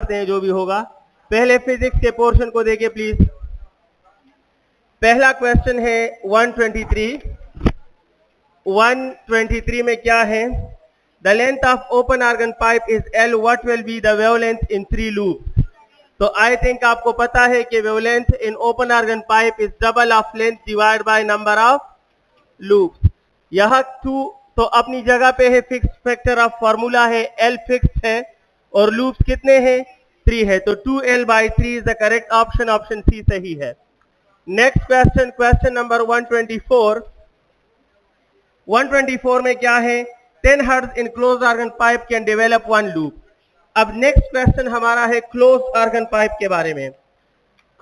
हैं जो भी होगा। पहले फिजिक्स के पोर्शन को देखिए प्लीज। पहला क्वेश्चन है 123। 123 में क्या है? The length of open organ pipe is L, what will be the wavelength in 3 loops? तो आई थिंक आपको पता है कि wavelength in open organ pipe is double of length divide by number of loops. यह 2 तो अपनी जगह पे है, फिक्स फैक्टर ऑफ फार्मूला है, L फिक्स है और लूप्स कितने हैं? 3 है, तो 2L/3 is the correct option, option सी सही है। Next question, question number 124। 124 में क्या है? 10 hertz in close organ pipe can develop 1 loop. अब नेक्स्ट क्वेश्चन हमारा है क्लोज आर्गन पाइप के बारे में।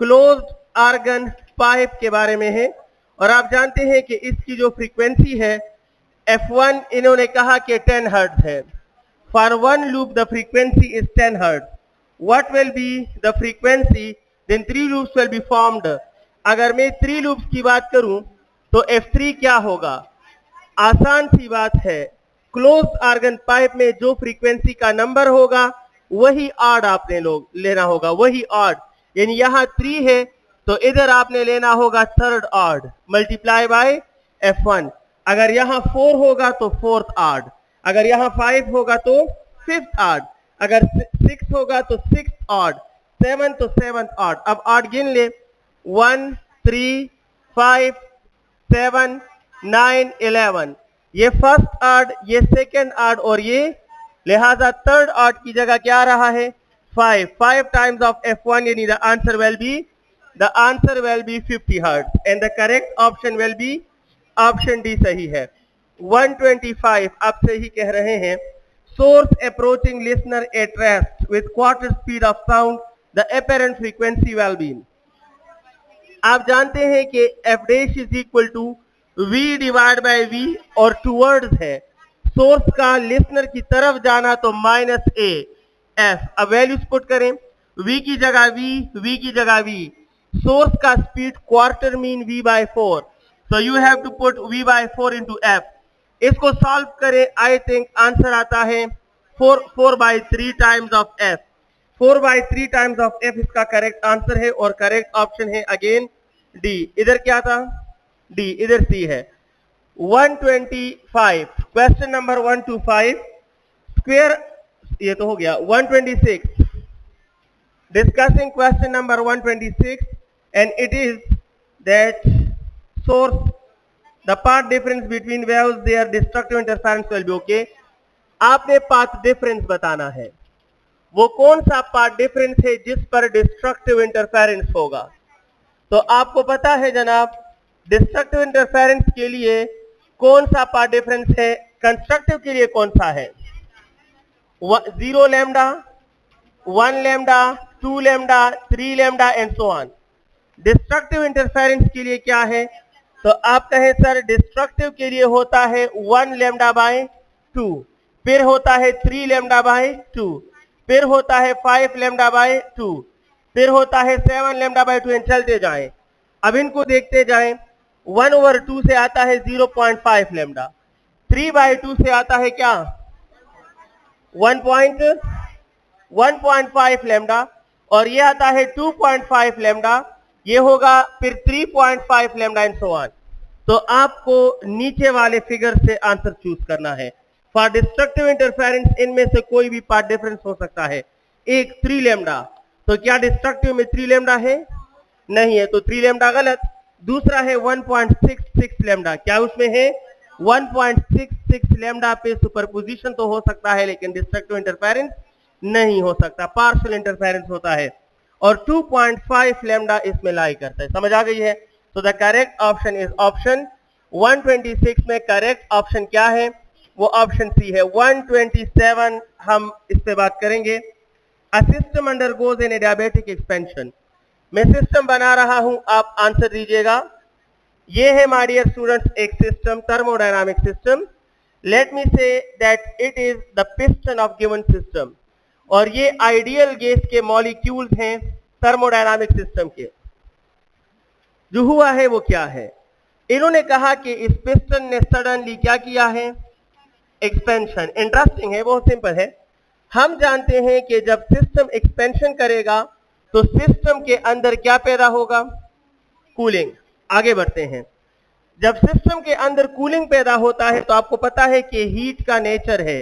क्लोज आर्गन पाइप के बारे में है और आप जानते हैं कि इसकी जो फ्रीक्वेंसी है F1 इन्होंने कहा कि 10 हर्ट्ज है। For 1 loop the frequency is 10 hertz. What will be the frequency then 3 loops will be formed. अगर मैं 3 लूप्स की बात करूं तो F3 क्या होगा? आसान सी बात है, क्लोज आर्गन पाइप में जो फ्रीक्वेंसी का नंबर होगा वही ऑड आपने लोग लेना होगा, वही ऑड। यानी यहां 3 है तो इधर आपने लेना होगा third odd multiply by F1। अगर यहां 4 होगा तो फोर्थ ऑड, अगर यहां 5 होगा तो फिफ्थ ऑड, अगर 6 होगा तो सिक्स्थ ऑड, 7 तो सेवंथ ऑड। अब ऑड गिन ले, 1 3 5 7 9 11। ये फर्स्ट ऑड, ये सेकेंड ऑड और ये लिहाजा थर्ड ऑड की जगह क्या आ रहा है? 5 टाइम्स ऑफ F1 यानी the answer will be 50 hertz and the correct option will be option D सही है। 125 आप सही कह रहे हैं। Source approaching listener at rest with quarter speed of sound, the apparent frequency will be. आप जानते हैं कि F dash is equal to V divide by V और टूवर्ड्स है सोर्स का लिसनर की तरफ जाना तो माइनस ए एफ। अब वैल्यूज पुट करें, वी की जगह वी की जगह वी। सोर्स का speed quarter mean V by 4, so you have to put v by 4 into f। इसको सॉल्व करें, आई थिंक आंसर आता है 4 by 3 times of f। 4 by 3 times of f इसका करेक्ट आंसर है और करेक्ट ऑप्शन है again D. इधर क्या था? डी, इधर सी है। 125 क्वेश्चन नंबर 125 स्क्वायर, ये तो हो गया। 126 discussing question number 126 and it is that source the path difference between waves their destructive interference will be okay। आपने पाथ डिफरेंस बताना है, वो कौन सा पाथ डिफरेंस है जिस पर डिस्ट्रक्टिव इंटरफेरेंस होगा। तो आपको पता है जनाब, डिस्ट्रक्टिव इंटरफेरेंस के लिए कौन सा पाथ डिफरेंस है, कंस्ट्रक्टिव के लिए कौन सा है? 0 lambda, 1 lambda, 2 lambda, 3 lambda and so on. Destructive interference के लिए क्या है? तो आप कहें सर डिस्ट्रक्टिव के लिए होता है 1 लैम्डा बाय 2, फिर होता है 3 लैम्डा बाय 2, फिर होता है 5 लैम्डा बाय 2, फिर होता है 7 लैम्डा बाय 2 एंड चलते जाएं। अब इनको देखते जाएं। 1/2 से आता है 0.5 लैम्डा, 3/2 से आता है क्या? 1.5 लैम्डा और ये आता है 2.5 लैम्डा, ये होगा फिर 3.5 लैम्डा एंड सो ऑन। तो आपको नीचे वाले फिगर से आंसर चूज करना है। फॉर डिस्ट्रक्टिव इंटरफेरेंस इनमें से कोई भी पार्ट डिफरेंस हो सकता है। एक 3 लैम्डा, तो क्या डिस्ट्रक्टिव में 3 लैम्डा है? नहीं है, तो 3 लैम्डा गलत। दूसरा है 1.66 लैम्डा, क्या उसमें है? 1.66 लैम्डा पे सुपरपोजिशन तो हो सकता है लेकिन डिस्ट्रक्टिव इंटरफेरेंस नहीं हो सकता, पार्शियल इंटरफेरेंस होता है और 2.5 लैम्डा इसमें लाई करता है। समझ आ गई है? तो the correct option is option 126 में करेक्ट ऑप्शन क्या है? वो ऑप्शन सी है। 127 हम इस पे बात करेंगे। A system undergoes in adiabatic expansion. मैं सिस्टम बना रहा हूं, आप आंसर दीजिएगा। ये है माय डियर स्टूडेंट्स एक system, thermodynamic system. Let me say that it is the piston of given system और ये आइडियल गैस के मॉलिक्यूल्स हैं थर्मोडायनामिक सिस्टम के। जो हुआ है वो क्या है? इन्होंने कहा कि इस पिस्टन ने सडनली क्या किया है? एक्सपेंशन। इंटरेस्टिंग है, बहुत सिंपल है। हम जानते हैं कि जब सिस्टम एक्सपेंशन करेगा तो सिस्टम के अंदर क्या पैदा होगा? कूलिंग। आगे बढ़ते हैं। जब सिस्टम के अंदर कूलिंग पैदा होता है तो आपको पता है कि हीट का नेचर है,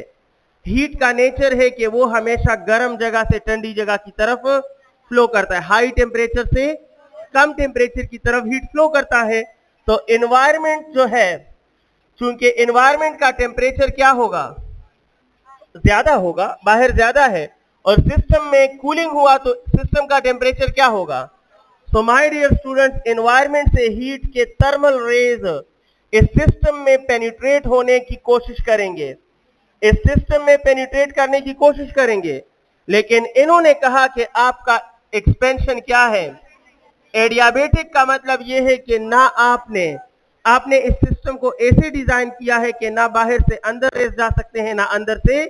हीट का नेचर है कि वो हमेशा गर्म जगह से ठंडी जगह की तरफ फ्लो करता है, हाई टेम्परेचर से कम टेम्परेचर की तरफ हीट फ्लो करता है। तो एनवायरमेंट जो है, चूंकि एनवायरमेंट का टेम्परेचर क्या होगा? ज्यादा होगा, बाहर ज्यादा है, और सिस्टम में कूलिंग हुआ तो सिस्टम का टेम्परेचर क्या होगा? So my dear students, environment से हीट के थर्मल रेज इस सिस्टम में पेनिट्रेट होने की कोशिश करेंगे, इस सिस्टम में पेनिट्रेट करने की कोशिश करेंगे, लेकिन इन्होंने कहा कि आपका एक्सपेंशन क्या है? एडियाबेटिक का मतलब यह है कि ना आपने इस सिस्टम को ऐसे डिजाइन किया है कि ना बाहर से अंदर रेस जा सकते हैं ना अंदर से।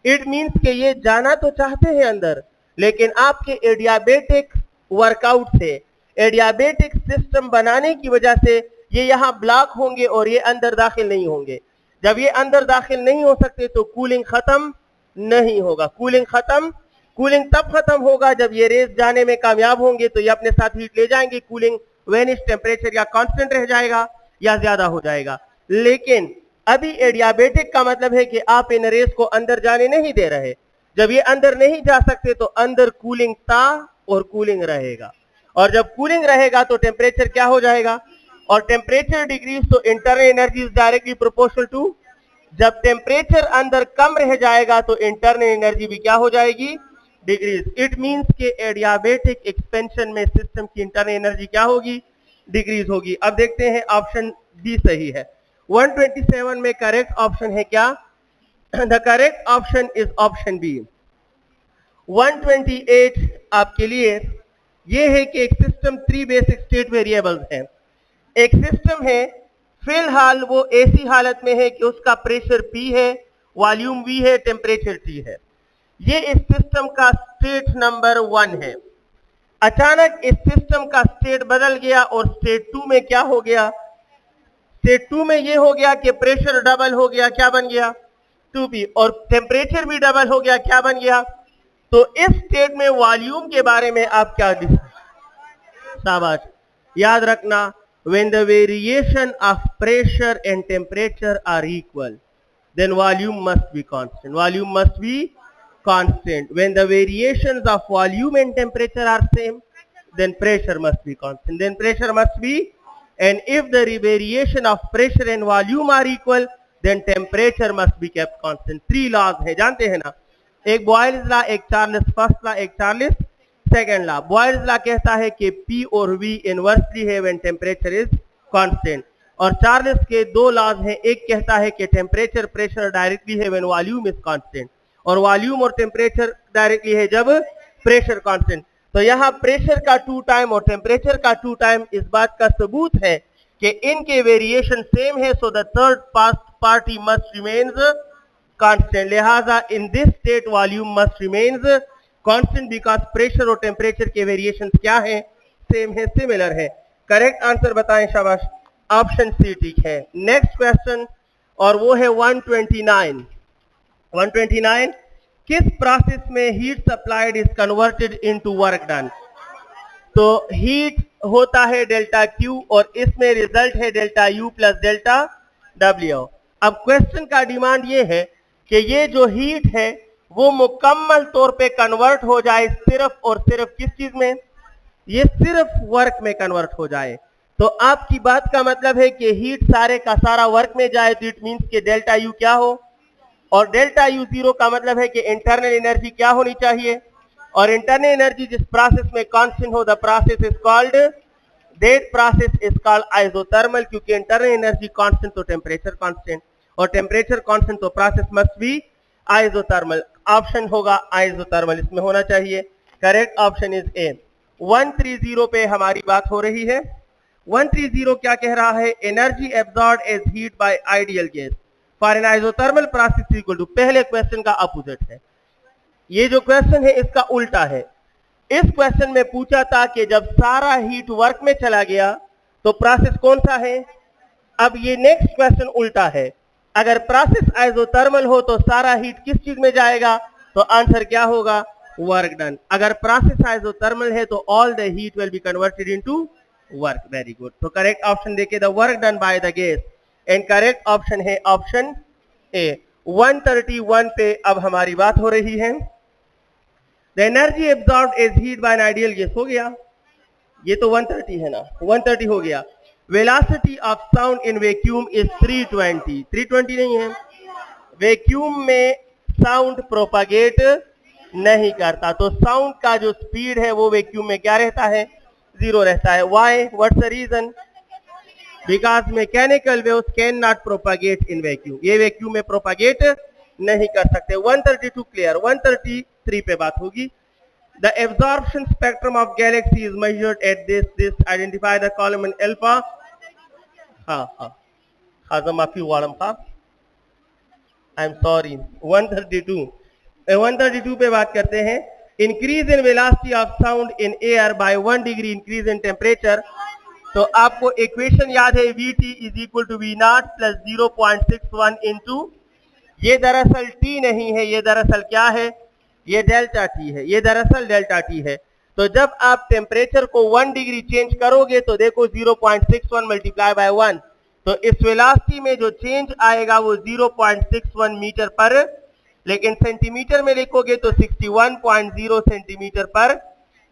इट मींस कि ये जाना तो चाहते हैं अंदर, लेकिन आपके एडियाबेटिक वर्कआउट से, एडियाबेटिक सिस्टम बनाने की वजह से ये यहां ब्लॉक होंगे और ये अंदर दाखिल नहीं होंगे। जब ये अंदर दाखिल नहीं हो सकते तो कूलिंग खत्म नहीं होगा। कूलिंग तब खत्म होगा जब ये रेस जाने में कामयाब होंगे, तो ये अपने साथ हीट ले जाएंगे, कूलिंग वेनिश, टेम्परेचर या कांस्टेंट रह जाएगा या ज्यादा हो जाएगा। लेकिन अभी एडियाबेटिक का मतलब है कि आप इन रेस को अंदर जाने नहीं दे रहे। जब ये अंदर नहीं जा सकते तो अंदर कूलिंग था और कूलिंग रहेगा, और जब कूलिंग रहेगा तो टेम्परेचर क्या हो जाएगा? और टेम्परेचर डिक्रीज तो internal energy is directly proportional to, जब टेम्परेचर अंदर कम रह जाएगा तो इंटरनल एनर्जी भी क्या हो जाएगी? डिक्रीज। इट मींस के एडियाबेटिक एक्सपेंशन में सिस्टम की इंटरनल एनर्जी क्या होगी? डिक्रीज होगी। अब देखते हैं ऑप्शन बी सही है। 127 में करेक्ट ऑप्शन है क्या? The correct option is option B. 128 आपके लिए ये है कि एक सिस्टम 3 बेसिक स्टेट वेरिएबल्स हैं। एक सिस्टम है, फिलहाल वो ऐसी हालत में है कि उसका प्रेशर P है, वॉल्यूम V है, टेम्परेचर T है। ये इस सिस्टम का स्टेट नंबर 1 है। अचानक इस सिस्टम का स्टेट बदल गया और स्टेट 2 में क्या हो गया? स्टेट 2 में ये हो गया कि प्रेशर डबल हो गया, क्या बन गया? 2P, और टेम्परेचर भी डबल हो गया, क्या बन गया? तो इस स्टेट में वॉल्यूम के बारे में आप क्या शाबाश, याद रखना, when the variation of pressure and temperature are equal, then volume must be constant. Volume must be constant. When the variations of volume and temperature are same, then pressure must be constant. Then pressure must be, and if the variation of pressure and volume are equal, then temperature must be kept constant. 3 laws है, जानते हैं ना? एक Boyle's law, एक Charles first law, एक Charles second law. Boyle's law कहता है कि P और V इनवर्सली है व्हेन टेम्परेचर इज कांस्टेंट, और चार्ल्स के 2 लॉज हैं। एक कहता है कि टेम्परेचर प्रेशर डायरेक्टली है व्हेन वॉल्यूम इज कांस्टेंट, और वॉल्यूम और टेम्परेचर डायरेक्टली है जब प्रेशर कांस्टेंट। तो यहाँ प्रेशर का 2 टाइम और टेम्परेचर का 2 टाइम इस बात का सबूत है कि इनके वेरिएशन सेम है, so the third party must remains constant. लिहाजा in this state volume must remains constant because pressure और टेम्परेचर के वेरिएशन क्या है? सेम है, सिमिलर है। करेक्ट आंसर बताएं, शाबाश, ऑप्शन सी ठीक है। नेक्स्ट क्वेश्चन, और वो है 129। 129, किस प्रोसेस में heat supplied is converted into work done? तो हीट होता है डेल्टा Q और इसमें रिजल्ट है delta U plus delta W। अब क्वेश्चन का डिमांड ये है कि ये जो हीट है वो मुकम्मल तौर पे कन्वर्ट हो जाए सिर्फ और सिर्फ किस चीज में? ये सिर्फ वर्क में कन्वर्ट हो जाए। तो आपकी बात का मतलब है कि हीट सारे का सारा वर्क में जाए, तो इट मींस कि डेल्टा U क्या हो? और डेल्टा U 0 का मतलब है कि इंटरनल एनर्जी क्या होनी चाहिए? और इंटरनल एनर्जी जिस प्रोसेस में कांस्टेंट हो, the process is called, that process is called isothermal, क्योंकि इंटरनल एनर्जी कांस्टेंट तो टेम्परेचर कांस्टेंट, और टेम्परेचर कांस्टेंट तो process must be isothermal. Option होगा आइसोथर्मल, इसमें होना चाहिए। Correct option is a. 130 पे हमारी बात हो रही है। 130 क्या कह रहा है? Energy absorbed as heat by ideal gas for an isothermal process equal to, पहले क्वेश्चन का अपोजिट है। ये जो क्वेश्चन है इसका उल्टा है। इस क्वेश्चन में पूछा था कि जब सारा हीट वर्क में चला गया तो प्रोसेस कौन सा है? अब ये नेक्स्ट क्वेश्चन उल्टा है। अगर प्रोसेस आइसोथर्मल हो तो सारा हीट किस चीज में जाएगा? तो आंसर क्या होगा? Work done. अगर प्रोसेस आइसोथर्मल है तो all the heat will be converted into work. Very good. तो करेक्ट ऑप्शन देखिए, the work done by the gas, and correct option है ऑप्शन ए। 131 पे अब हमारी बात हो रही है। The energy absorbed as heat by an ideal gas, हो गया ये तो 130 है ना, 130 हो गया। Velocity of sound in vacuum is 320, 320 नहीं है, वैक्यूम में साउंड प्रोपागेट नहीं करता, तो साउंड का जो स्पीड है वो वैक्यूम में क्या रहता है? जीरो रहता है। Why? What's the reason? Because mechanical waves can not propagate in vacuum, ये वैक्यूम में प्रोपागेट नहीं कर सकते। 132 क्लियर। 133 पे बात होगी। The absorption spectrum of galaxy is measured at this identify the column in alpha. हाँ खाजा माफी वालम साहब, आई एम सॉरी। 132 पे बात करते हैं। Increase in velocity of sound in air by 1 degree increase in temperature. तो आपको इक्वेशन याद है, Vt is equal to V naught plus 0.61 into, ये दरअसल T नहीं है, ये दरअसल क्या है? ये डेल्टा टी है, ये दरअसल डेल्टा टी है। तो जब आप टेम्परेचर को 1 डिग्री चेंज करोगे तो देखो 0.61 मल्टीप्लाई बाय 1, तो इस वेलोसिटी में जो चेंज आएगा वो 0.61 मीटर पर, लेकिन सेंटीमीटर में लिखोगे तो 61.0 सेंटीमीटर पर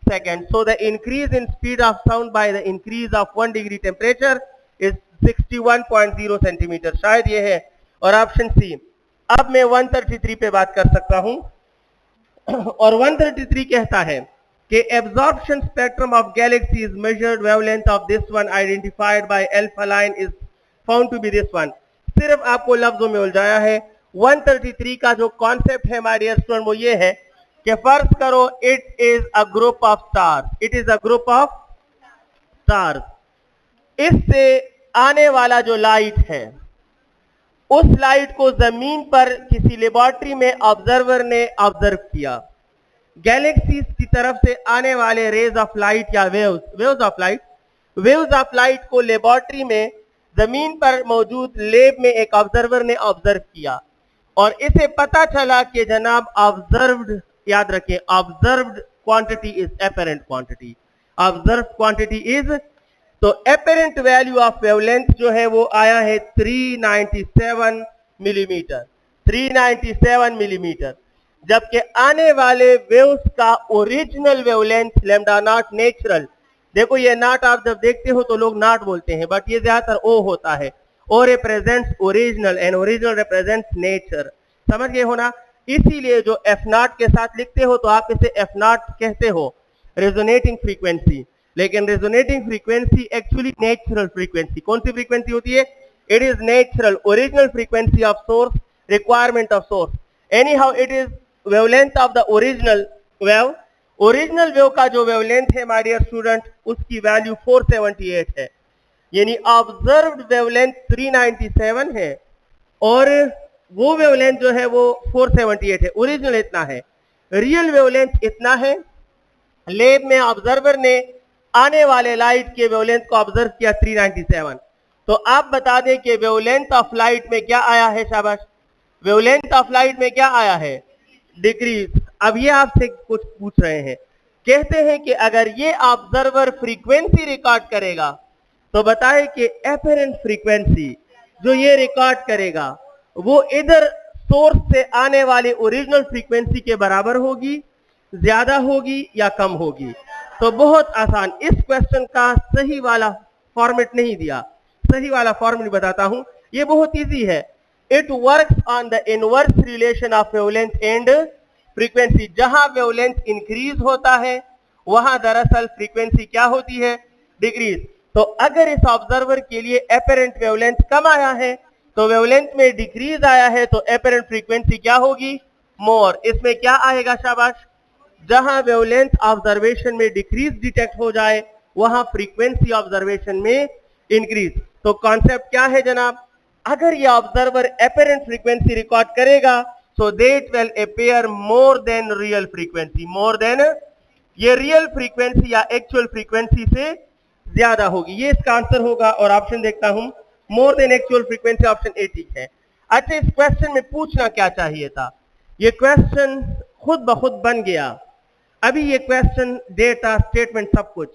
second. So the increase in speed of sound by the increase of 1 degree temperature is 61.0 centimetre, शायद ये है, और ऑप्शन सी। अब मैं 133 पे बात कर सकता हूं, और 133 कहता है कि absorption spectrum of galaxy is measured, wavelength of this one identified by alpha line is found to be this one. सिर्फ आपको लफ्जों में उलझाया है। 133 का जो कॉन्सेप्ट है माय डियर स्टूडेंट वो ये है कि फर्ज करो it is a group of stars, it is a group of stars. इससे आने वाला जो लाइट है, उस लाइट को जमीन पर किसी लेबोरेटरी में ऑब्जर्वर ने ऑब्जर्व किया। गैलेक्सीज की तरफ से आने वाले रेज ऑफ लाइट या वेव्स ऑफ लाइट को लेबोरेटरी में जमीन पर मौजूद लैब में एक ऑब्जर्वर ने ऑब्जर्व किया, और इसे पता चला कि जनाब ऑब्जर्व्ड, याद रखें, observed quantity is apparent quantity, observed quantity is, तो एपरेंट वैल्यू ऑफ वेवलेंथ जो है वो आया है 397 मिलीमीटर, 397 मिलीमीटर, जबकि आने वाले वेव्स का original wavelength lambda naught natural, देखो ये नॉट आप जब देखते हो तो लोग नॉट बोलते हैं, बट ये ज्यादातर ओ होता है, O represents original and original represents nature, समझ गए हो ना? इसीलिए जो एफ नॉट के साथ लिखते हो तो आप इसे एफ नॉट कहते हो, रेजोनेटिंग फ्रीक्वेंसी, लेकिन resonating frequency actually natural frequency, कौन सी फ्रीक्वेंसी होती है? It is natural original frequency of source, requirement of source, any how it is wavelength of the original wave. Original wave का जो wavelength है my dear student, उसकी value 478 है, यानी observed wavelength 397 है और वो वेवलेंथ जो है वो 478 है, ओरिजिनल इतना है, रियल वेवलेंथ इतना है। लैब में ऑब्जर्वर ने आने वाले लाइट के वेवलेंथ को ऑब्जर्व किया 397, तो आप बता दें कि वेवलेंथ ऑफ लाइट में क्या आया है? शाबाश, वेवलेंथ ऑफ लाइट में क्या आया है? डिक्रीज। अब ये आपसे कुछ पूछ रहे हैं, कहते हैं कि अगर ये ऑब्जर्वर फ्रीक्वेंसी रिकॉर्ड करेगा तो बताए कि एपरेंट फ्रीक्वेंसी जो ये रिकॉर्ड करेगा वो इधर सोर्स से आने वाले ओरिजिनल फ्रीक्वेंसी के बराबर होगी, ज्यादा होगी या कम होगी? तो बहुत आसान, इस क्वेश्चन का सही वाला फॉर्मेट नहीं दिया, सही वाला फॉर्मेट बताता हूं, ये बहुत इजी है। It works on the inverse relation of wavelength and frequency. जहां वेवलेंथ इंक्रीज होता है वहां दरअसल फ्रीक्वेंसी क्या होती है? डिक्रीज। तो अगर इस ऑब्जर्वर के लिए एपरेंट वेवलेंथ कम आया है तो वेवलेंथ में डिक्रीज आया है तो एपरेंट फ्रीक्वेंसी क्या होगी? मोर। इसमें क्या आएगा? शाबाश, जहां वेवलेंथ ऑब्जर्वेशन में डिक्रीज डिटेक्ट हो जाए वहां फ्रीक्वेंसी ऑब्जर्वेशन में इंक्रीज। तो कॉन्सेप्ट क्या है जनाब? अगर ये ऑब्जर्वर एपरेंट फ्रीक्वेंसी रिकॉर्ड करेगा so that will appear more than real frequency, more than, ये रियल फ्रीक्वेंसी या एक्चुअल फ्रीक्वेंसी से ज्यादा होगी, ये इसका आंसर होगा। और ऑप्शन देखता हूं, more than actual frequency, option A ठीक है। अच्छा, इस क्वेश्चन में पूछना क्या चाहिए था? ये क्वेश्चन खुद ब खुद बन गया। अभी ये क्वेश्चन, डेटा, स्टेटमेंट सब कुछ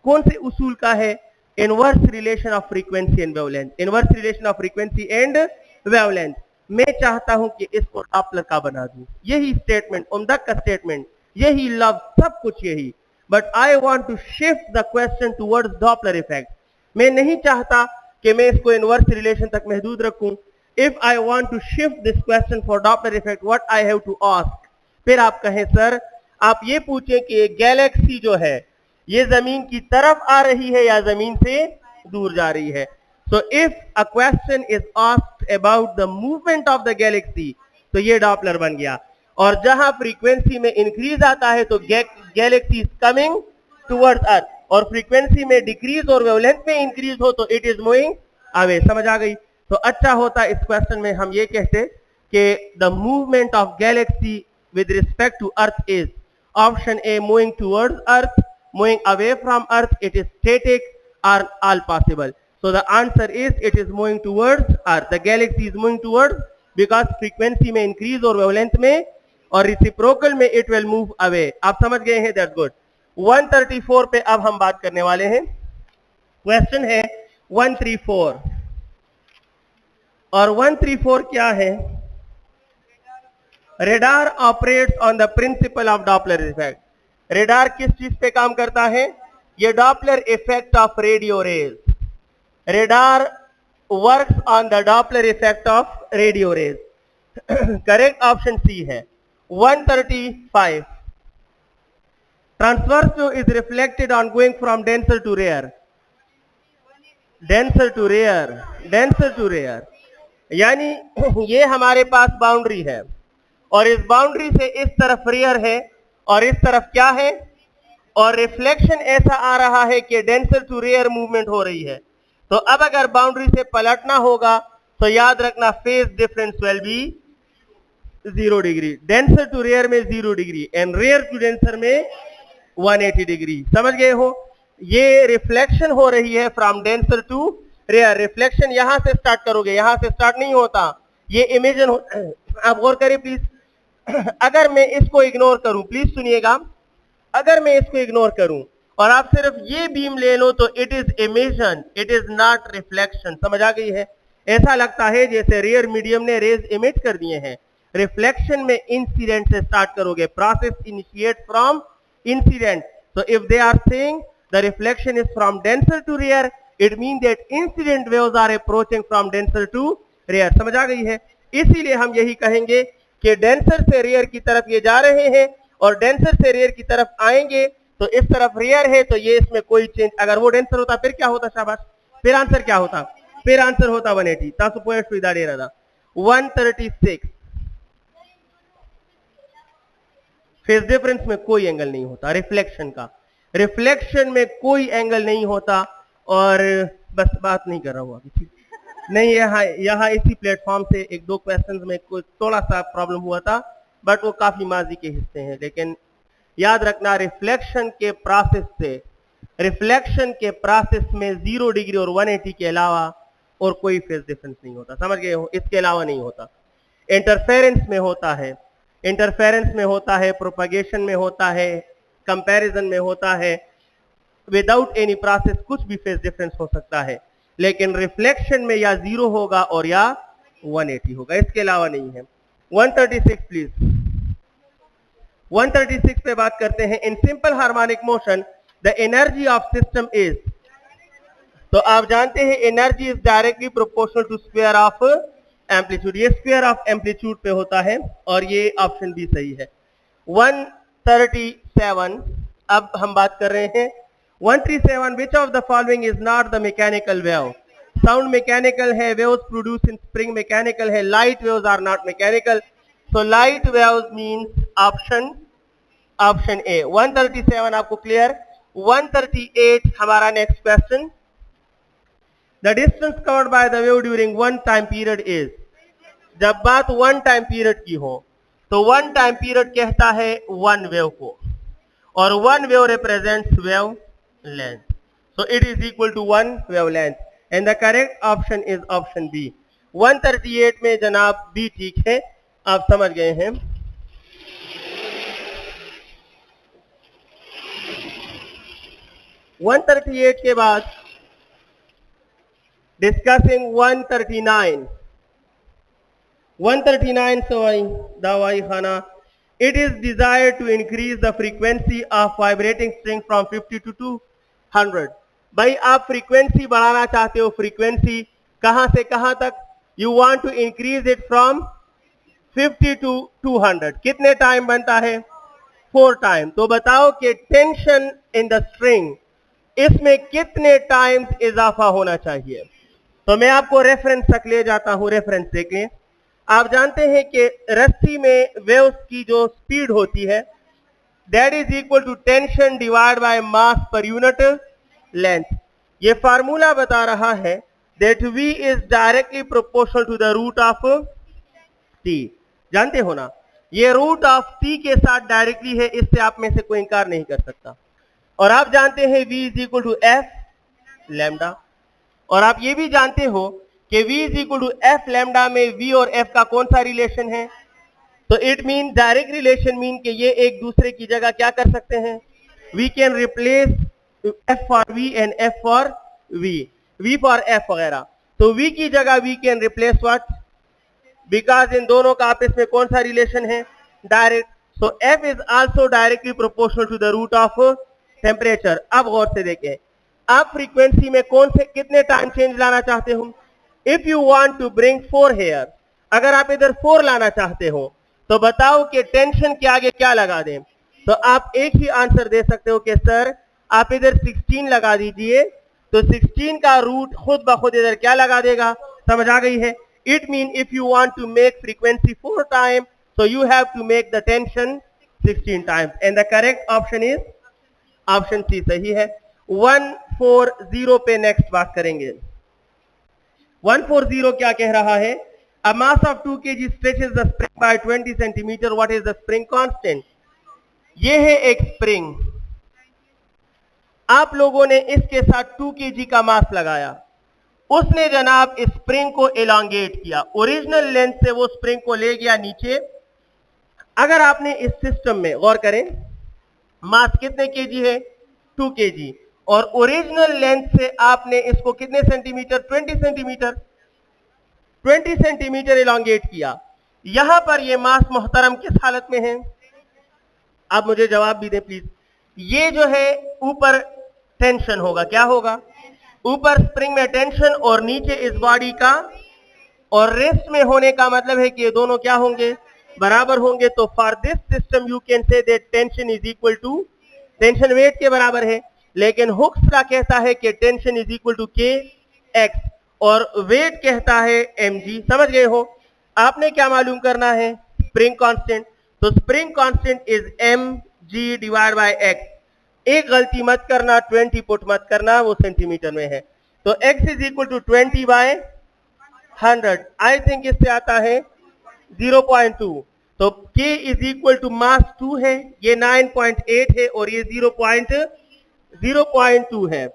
कौन से उसूल का है? Inverse relation of frequency and wavelength. Inverse relation of frequency and wavelength. मैं चाहता हूं कि इसको डॉपलर का बना दूं। यही स्टेटमेंट, उम्दा का स्टेटमेंट, यही लव, सब कुछ यही। But I want to shift the question towards Doppler effect. मैं नहीं चाहता कि मैं इसको इनवर्स रिलेशन तक महदूद रखूं। If I want to shift this question for Doppler effect, what I have to ask. फिर आप कहें सर, आप ये पूछें कि गैलेक्सी जो है ये जमीन की तरफ आ रही है या जमीन से दूर जा रही है। So if a question is asked about the movement of the Galaxy, तो ये डॉपलर बन गया। और जहां फ्रीक्वेंसी में इंक्रीज आता है तो गैलेक्सी इज कमिंग टुवर्ड्स अर्थ, और फ्रीक्वेंसी में डिक्रीज और वेवलेंथ में इंक्रीज हो तो इट इज मूविंग अवे। समझ आ गई? तो अच्छा होता इस क्वेश्चन में हम ये कहते कि the movement of Galaxy with respect to earth is option A, moving towards earth, moving away from earth, it is static, are all possible. So the answer is it is moving towards earth. The galaxy is moving towards, because frequency में increase और wavelength में और reciprocal में it will move away. आप समझ गए हैं? That's good. 134 पे अब हम बात करने वाले हैं। क्वेश्चन है 134, और 134 क्या है? Radar operates on the principle of Doppler effect. Radar किस चीज पे काम करता है? ये Doppler effect of radio rays. Radar works on the Doppler effect of radio rays. Correct option C है। 135, transverse wave is reflected on going from denser to rare. Denser to rare, denser to rare, यानी ये हमारे पास boundary है और इस boundary से इस तरफ रेयर है और इस तरफ क्या है, और रिफ्लेक्शन ऐसा आ रहा है कि डेंसर टू रेयर मूवमेंट हो रही है। तो अब अगर बाउंड्री से पलटना होगा तो याद रखना phase difference will be 0 degree. Denser to rare में 0 degree and rare to denser में 180 डिग्री। समझ गए हो? ये रिफ्लेक्शन हो रही है from denser to rare. Reflection यहां से स्टार्ट करोगे, यहां से स्टार्ट नहीं होता, ये इमेजिन आप गौर करें प्लीज। अगर मैं इसको इग्नोर करूं, प्लीज सुनिएगा, अगर मैं इसको इग्नोर करूं और आप सिर्फ ये बीम ले लो तो it is imagine, it is not reflection. समझ आ गई है? ऐसा लगता है जैसे रेयर मीडियम ने रेज इमिट कर दिए हैं। रिफ्लेक्शन में इंसिडेंट से स्टार्ट करोगे, process initiate from incident. So if they are saying the reflection is from denser to rare, it means that incident waves are approaching from denser to rare. समझ आ गई है? इसीलिए हम यही कहेंगे कि डेंसर से रेयर की तरफ ये जा रहे हैं और डेंसर से रेयर की तरफ आएंगे तो इस तरफ रेयर है तो ये इसमें कोई चेंज। अगर वो डेंसर होता फिर क्या होता? शाबाश, फिर आंसर क्या होता? फिर आंसर होता 180। तासु पॉइंट सुविधा दे रहा था। 136, फेज डिफरेंस में कोई एंगल नहीं होता रिफ्लेक्शन का। रिफ्लेक्शन में कोई एंगल नहीं होता। और बस बात नहीं कर रहा हूं अभी, नहीं, यहाँ इसी प्लेटफॉर्म से एक दो क्वेश्चंस में कुछ थोड़ा सा प्रॉब्लम हुआ था, बट वो काफी माजी के हिस्से हैं। लेकिन याद रखना, रिफ्लेक्शन के प्रोसेस में 0 डिग्री और 180 के अलावा और कोई फेज डिफरेंस नहीं होता। समझ गए हो? इसके अलावा नहीं होता। इंटरफेरेंस में होता है, इंटरफेरेंस में होता है, प्रोपगेशन में होता है, कंपैरिजन में होता है। विदाउट एनी प्रोसेस कुछ भी फेज डिफरेंस हो सकता है, लेकिन रिफ्लेक्शन में या 0 होगा और या 180 होगा, इसके अलावा नहीं है। 136 प्लीज। 136 पे बात करते हैं। In simple harmonic motion the energy of system is, तो आप जानते हैं energy is directly proportional to square of amplitude. ये स्क्वायर ऑफ एम्पलीट्यूड पे होता है और ये ऑप्शन भी सही है। 137 अब हम बात कर रहे हैं। 137, which of the following is not the mechanical wave? Sound mechanical है, waves produced in spring mechanical है, light waves are not mechanical. So light waves means option A। 137 आपको clear? 138 हमारा next question। The distance covered by the wave during one time period is, जब बात one time period की हो तो one time period कहता है one wave को, और one wave represents wave length, so it is equal to one wavelength and the correct option is option B। 138 में जनाब B ठीक है, आप समझ गए हैं। 138 के बाद डिस्कसिंग 139 सवाई दवाई खाना. It is desired to increase the frequency of vibrating string from 50 to 200. भाई आप फ्रीक्वेंसी बढ़ाना चाहते हो. फ्रीक्वेंसी कहां से कहां तक? You want to increase it from 50 to 200. कितने टाइम बनता है? 4 टाइम. तो बताओ कि टेंशन इन द स्ट्रिंग इसमें कितने टाइम्स इजाफा होना चाहिए? तो मैं आपको रेफरेंस तक ले जाता हूं. रेफरेंस देखें. आप जानते हैं कि रस्सी में वेव्स की जो स्पीड होती है that is equal to tension divide by mass per unit length. ये फार्मूला बता रहा है that v is directly proportional to the root of t. जानते हो ना, ये रूट ऑफ t के साथ डायरेक्टली है. इससे आप में से कोई इंकार नहीं कर सकता. और आप जानते हैं v is equal to f lambda. और आप ये भी जानते हो कि v is equal to F lambda में v और f का कौन सा रिलेशन है? तो it mean direct relation mean कि ये एक दूसरे की जगह क्या कर सकते हैं? We can replace f for v and f for v for f वगैरह. तो v की जगह we can replace what? Because इन दोनों का आपस में कौन सा रिलेशन है? Direct. So f is also directly proportional to the root of temperature. अब गौर से देखें, आप फ्रीक्वेंसी में कौन से कितने टाइम चेंज लाना चाहते हो? If you want to bring 4 here, अगर आप इधर 4 लाना चाहते हो तो बताओ कि टेंशन के आगे क्या लगा दें? तो आप एक ही आंसर दे सकते हो कि सर आप इधर 16 लगा दीजिए. तो 16 का रूट खुद ब खुद इधर क्या लगा देगा? समझ आ गई है? It mean if you want to make frequency 4 time so you have to make the tension 16 times and the correct option is option C. सही है. 140 पे नेक्स्ट बात करेंगे. 140 क्या कह रहा है? A mass of 2 kg stretches the spring by 20 centimeter. What is the spring constant? ये है एक स्प्रिंग. आप लोगों ने इसके साथ 2 kg का मास लगाया. उसने जनाब इस स्प्रिंग को एलोंगेट किया. ओरिजिनल लेंथ से वो स्प्रिंग को ले गया नीचे. अगर आपने इस सिस्टम में गौर करें, मास कितने केजी है? 2 केजी. और ओरिजिनल लेंथ से आपने इसको कितने सेंटीमीटर? 20 सेंटीमीटर. 20 सेंटीमीटर एलोंगेट किया. यहां पर यह मास मोहतरम किस हालत में है? आप मुझे जवाब भी दें प्लीज. ये जो है ऊपर टेंशन होगा. क्या होगा? ऊपर स्प्रिंग में टेंशन और नीचे इस बॉडी का. और रेस्ट में होने का मतलब है कि ये दोनों क्या होंगे? बराबर होंगे. तो for this system you can say that tension is equal to, tension weight के बराबर है. लेकिन हुक्स का कहता है कि tension is equal to K X और वेट कहता है mg. समझ गए हो? आपने क्या मालूम करना है? Spring constant. तो spring constant is mg divide by x. एक गलती मत करना, 20 पुट मत करना, वो सेंटीमीटर में है. तो x is equal to 20 by 100. I think इससे आता है 0.2. तो k is equal to mass 2 है, ये 9.8 है और ये 0.2 है.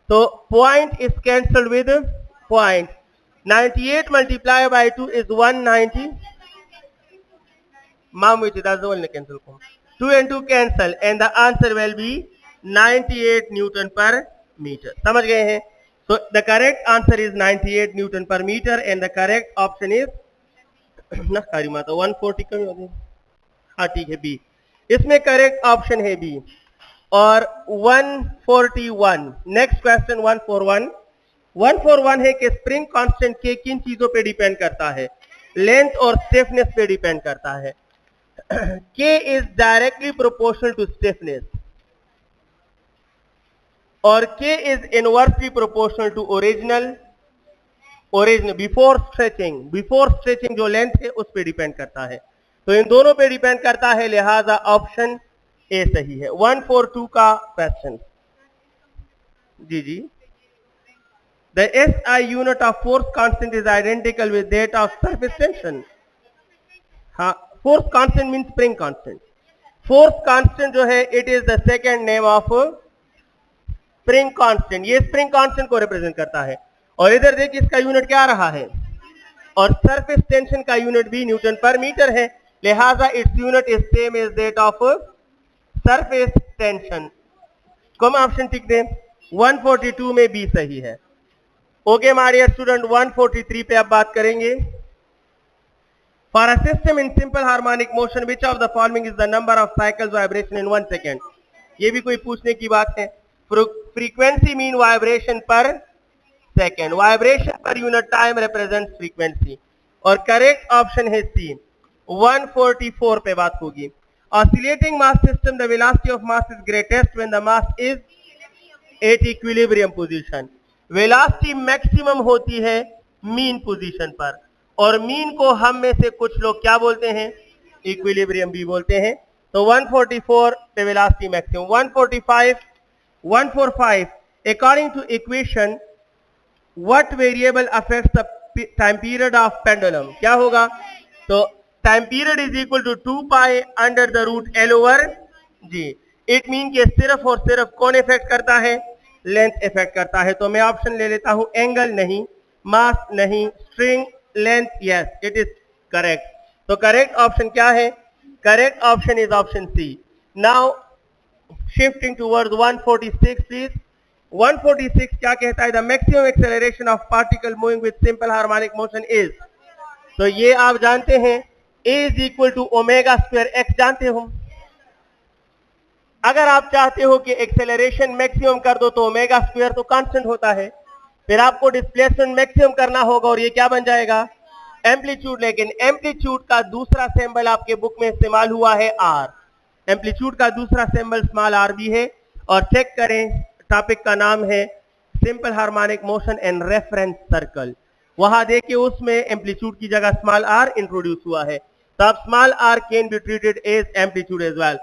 तो point is cancel with point. 98 multiply by 2 is 190. माम विच द कैंसल को 2 and 2 cancel and the answer will B 98 Newton पर मीटर. समझ गए हैं? So the correct answer is 98 Newton पर metre and the correct option is ना कारी माता 140 कमी होती है. हाँ ठीक है बी. इसमें करेक्ट ऑप्शन है बी. और 141 नेक्स्ट क्वेश्चन 141 है कि स्प्रिंग कांस्टेंट के किन चीजों पे डिपेंड करता है? लेंथ और स्टिफनेस पे डिपेंड करता है. K is directly proportional to stiffness और K is inversely proportional to original before stretching जो लेंथ है उस पे डिपेंड करता है. तो इन दोनों पे डिपेंड करता है, लिहाजा ऑप्शन ए सही है. 142 का क्वेश्चन. जी. The SI unit of force constant is identical with that of surface tension. हाँ, force constant means spring constant. Force constant जो है it is the second name of spring constant. ये spring constant को represent करता है. और इधर देखिए इसका यूनिट क्या आ रहा है? और सरफेस टेंशन का यूनिट भी न्यूटन पर मीटर है, लिहाजा it's unit is same as that of surface tension. कौन ऑप्शन टिक दें? 142 में बी सही है। ओके माय डियर स्टूडेंट, 143 पे अब बात करेंगे। For a system in simple harmonic motion which of the following is the number of cycles vibration in 1 second. ये भी कोई पूछने की बात है। फ्रीक्वेंसी मीन वाइब्रेशन पर second, vibration per unit time represent frequency, और करेक्ट ऑप्शन है सी। 144 पे बात होगी। Oscillating mass system, the velocity of mass is greatest when the mass is at equilibrium position. Velocity maximum होती है मीन पोजीशन पर, और मीन को हम में से कुछ लोग क्या बोलते हैं, इक्विलिब्रियम भी बोलते हैं। तो 144 पे velocity maximum. 145 according to equation what variable affects the time period of pendulum. क्या होगा, तो time period is equal to 2 pi under the root L over G. It mean के सिर्फ और सिर्फ कौन इफेक्ट करता है, लेंथ इफेक्ट करता है। तो मैं ऑप्शन ले लेता हूं, एंगल नहीं, मास नहीं, string, length, yes it is correct. तो करेक्ट ऑप्शन क्या है, correct option is option C. Now shifting towards 146 please. 146 क्या कहता है, the maximum acceleration of particle moving with simple harmonic motion is. तो ये आप जानते हैं, a is equal to omega square X जानते हो। अगर आप चाहते हो कि एक्सेलरेशन मैक्सिमम कर दो तो ओमेगा स्क्वायर तो कांस्टेंट होता है, फिर आपको डिस्प्लेसमेंट मैक्सिमम करना होगा और ये क्या बन जाएगा, एम्पलीट्यूड। लेकिन एम्पलीट्यूड का दूसरा सिंबल आपके बुक में इस्तेमाल हुआ है आर। एम्पलीट्यूड का दूसरा सिंबल स्मॉल आर भी है, और चेक करें टॉपिक का नाम है simple harmonic motion and reference circle. वहां देखिए उसमें एम्पलीट्यूड की जगह स्मॉल आर इंट्रोड्यूस हुआ है। तो अब small R can be treated as amplitude as well.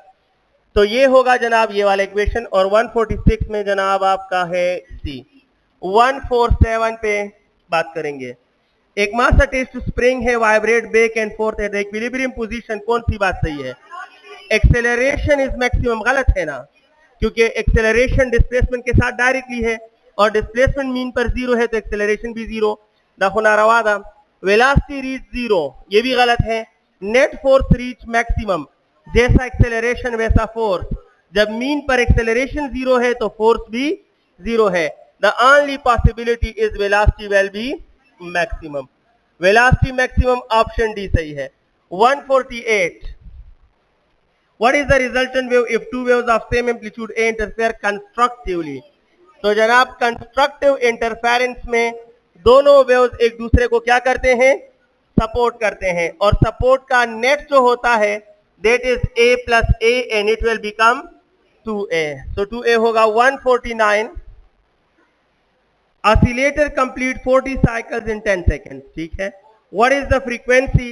तो ये होगा जनाब ये वाला इक्वेशन, और 146 में जनाब आपका है सी। 147 पे बात करेंगे। एक मास अटैच्ड टू स्प्रिंग है, vibrate back and fourth at the equilibrium position. कौन सी बात सही है, एक्सेलरेशन इज मैक्सिमम। गलत है ना, क्योंकि एक्सेलरेशन डिस्प्लेसमेंट के साथ डायरेक्टली है, और डिस्प्लेसमेंट मीन पर जीरो है तो एक्सेलरेशन भी zero. दखुना Rabada velocity reach zero, ये भी गलत है। नेट फोर्स रीच मैक्सिमम, जैसा एक्सेलरेशन वैसा फोर्स। जब मीन पर एक्सेलरेशन जीरो है तो फोर्स भी जीरो है। The only possibility is velocity will be maximum. Velocity maximum option D सही है। 148 what is the resultant wave if two waves of same amplitude A interfere constructively. तो जनाब constructive interference में दोनों वेव्स एक दूसरे को क्या करते हैं, सपोर्ट करते हैं, और सपोर्ट का नेट जो होता है that is a plus a and it will become 2a. So 2a होगा 149. Oscillator complete 40 cycles in 10 seconds. ठीक है। What is the frequency?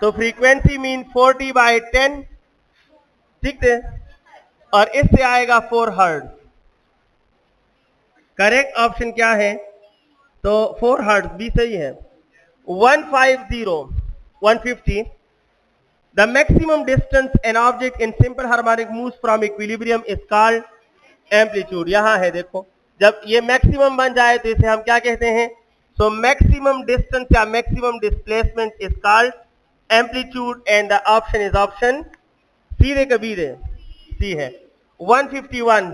तो frequency mean 40 by 10, ठीक है, और इससे आएगा 4 हर्ट्ज। करेक्ट ऑप्शन क्या है, तो 4 हर्ट्ज भी सही है। 150 the maximum distance an object in simple harmonic moves from equilibrium is called amplitude। यहां है देखो, जब ये मैक्सिमम बन जाए तो इसे हम क्या कहते हैं, सो मैक्सिमम डिस्टेंस या maximum displacement is called amplitude, and the option is option सीधे कबीरे सी है। 151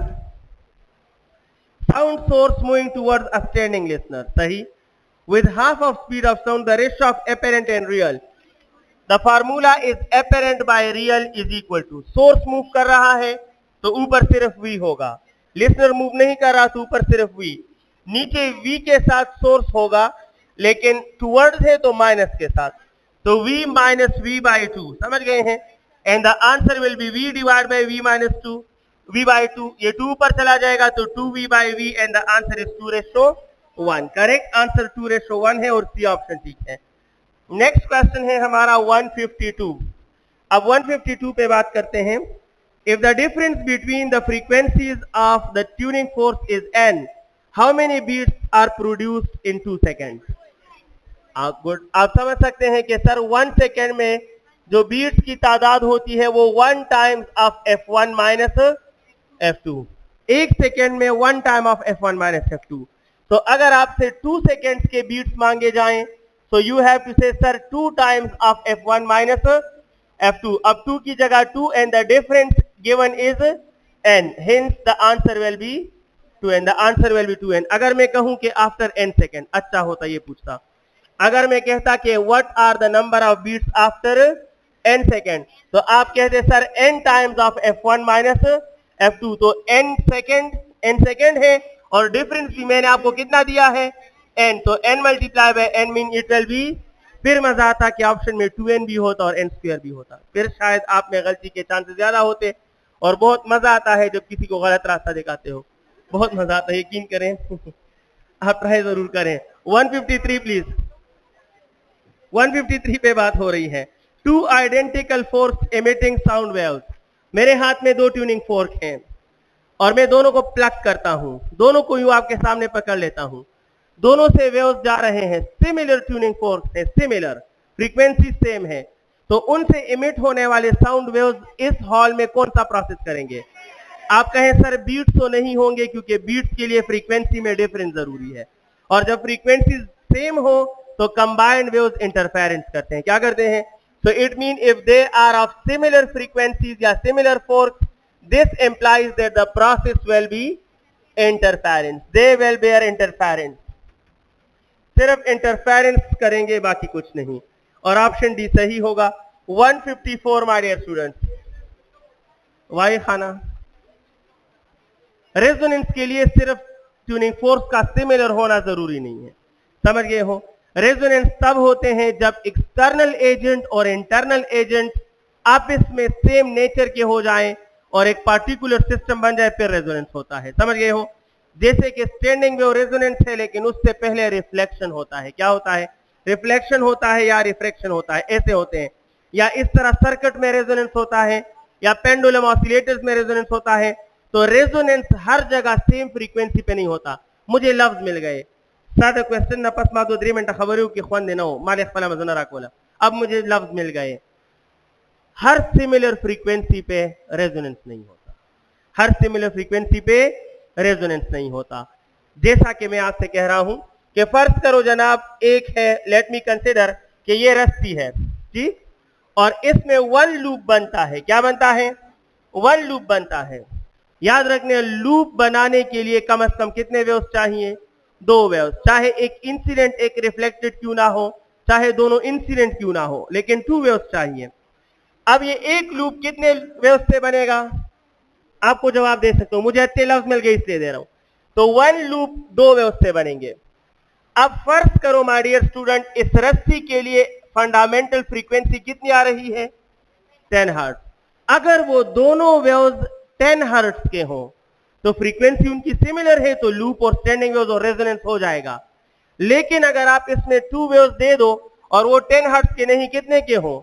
sound source moving towards a standing listener, सही। With half of speed of sound the ratio of apparent and real. The formula is apparent by real is equal to, source move कर रहा है तो ऊपर सिर्फ v होगा, listener move नहीं कर रहा तो ऊपर सिर्फ v, नीचे v के साथ सोर्स होगा, लेकिन टुवर्ड्स है तो माइनस के साथ, तो v माइनस v बाई 2, समझ गए हैं। And the answer will B v divide by v minus 2, v by 2, ये 2 ऊपर चला जाएगा तो 2v by v, and the answer is 2:1। Correct answer 2:1 है, और सी ऑप्शन ठीक है। नेक्स्ट क्वेश्चन है हमारा 152। अब 152 पे बात करते हैं। If the difference between the frequencies of the tuning force is n, how many beats are produced in 2 second. आप समझ सकते हैं कि सर 1 सेकेंड में जो बीट्स की तादाद होती है वो 1 times of f1 minus f2, 1 second में 1 time of f1 minus f2। तो अगर आपसे 2 सेकेंड्स के बीट्स मांगे जाएं, so you have to say sir 2 times of f1 minus f2। अब 2 की जगह 2 and the difference given is n, hence the answer will be 2n, the answer will B 2n। अगर मैं कहूं कि आफ्टर n सेकेंड, अच्छा होता ये पूछता। अगर मैं कहता कि what are the number of beats after n second, तो आप कहते sir n times of f1 minus f2, तो n सेकेंड है और डिफरेंस भी मैंने आपको कितना दिया है n, तो n multiply by n mean it will be, फिर मजा आता कि ऑप्शन में 2n भी होता और n स्क्वायर भी होता, फिर शायद आप में गलती के चांसेस ज्यादा होते। और बहुत मजा आता है जब किसी को गलत रास्ता दिखाते हो, बहुत मजा आता है, यकीन करें। आप ट्राई जरूर करें। 153 प्लीज, 153 पे बात हो रही है। Two identical force emitting sound waves, मेरे हाथ में दो ट्यूनिंग फोर्क हैं और मैं दोनों को प्लग करता हूं, दोनों को यूं आपके सामने पकड़ लेता हूं, दोनों से वेव्स जा रहे हैं, सिमिलर ट्यूनिंग फोर्स है, सिमिलर फ्रीक्वेंसी सेम है, तो उनसे इमिट होने वाले साउंड वेव्स इस हॉल में कौन सा प्रोसेस करेंगे? आप कहें सर बीट्स तो नहीं होंगे क्योंकि बीट्स के लिए फ्रीक्वेंसी में डिफरेंस जरूरी है, और जब फ्रीक्वेंसी सेम हो तो कंबाइंड वेव्स इंटरफेरेंस करते हैं। क्या करते हैं? So it mean if they are of similar frequencies या similar force, this implies that the process will be interference, they will bear interference, सिर्फ इंटरफेरेंस करेंगे बाकी कुछ नहीं, और ऑप्शन डी सही होगा। 154 माय डियर स्टूडेंट्स, वाई खाना, रेजोनेंस के लिए सिर्फ ट्यूनिंग फोर्स का सिमिलर होना जरूरी नहीं है, समझ गए हो? रेजोनेंस तब होते हैं जब एक्सटर्नल एजेंट और इंटरनल एजेंट आपस में सेम नेचर के हो जाएं और एक पार्टिकुलर सिस्टम बन जाए, फिर रेजोनेंस होता है, समझ गए हो? जैसे कि स्टैंडिंग वेव रेजोनेंस है, लेकिन उससे पहले रिफ्लेक्शन होता है। क्या होता है? रिफ्लेक्शन होता है या रिफ्रैक्शन होता है, ऐसे होते हैं। या इस तरह सर्किट में रेजोनेंस होता है या पेंडुलम ऑसिलेटर्स में रेजोनेंस होता है। तो रेजोनेंस हर जगह सेम फ्रीक्वेंसी पे नहीं होता। मुझे लफ्ज मिल गए, सादा क्वेश्चन न पस मादो 3 मिनट खबर की ख्वान देना हो मालिक फला मजना राकोला, अब मुझे लफ्ज मिल गए। हर सिमिलर फ्रीक्वेंसी पे रेजोनेंस नहीं होता, हर सिमिलर फ्रीक्वेंसी पे रेजोनेंस नहीं होता। जैसा कि मैं आपसे कह रहा हूं कि फर्ज करो जनाब एक है, लेट मी कंसिडर कि ये रस्सी है जी, और इसमें वन लूप बनता है। क्या बनता है? वन लूप बनता है। याद रखने, लूप बनाने के लिए कम से कम कितने वेव्स चाहिए? दो वेव्स, चाहे एक इंसिडेंट एक रिफ्लेक्टेड क्यों ना हो, चाहे दोनों इंसिडेंट क्यों ना हो, लेकिन 2 वेव्स चाहिए। अब ये एक लूप कितने वेव्स से बनेगा? आपको जवाब दे सकते हो, मुझे अच्छे लफ्ज मिल गए इसलिए दे रहा हूं। तो वन लूप 2 वेव्स से बनेंगे। अब फर्ज करो माय डियर स्टूडेंट, इस रस्सी के लिए फंडामेंटल फ्रीक्वेंसी कितनी आ रही है? 10 हर्ट्ज। अगर वो दोनों वेव्स 10 हर्ट्ज के हों तो फ्रीक्वेंसी उनकी सिमिलर है, तो लूप और स्टैंडिंग वेव्स और रेजोनेंस हो जाएगा। लेकिन अगर आप इसमें 2 वेव्स दे दो और वो 10 हर्ट्ज के नहीं, कितने के हों?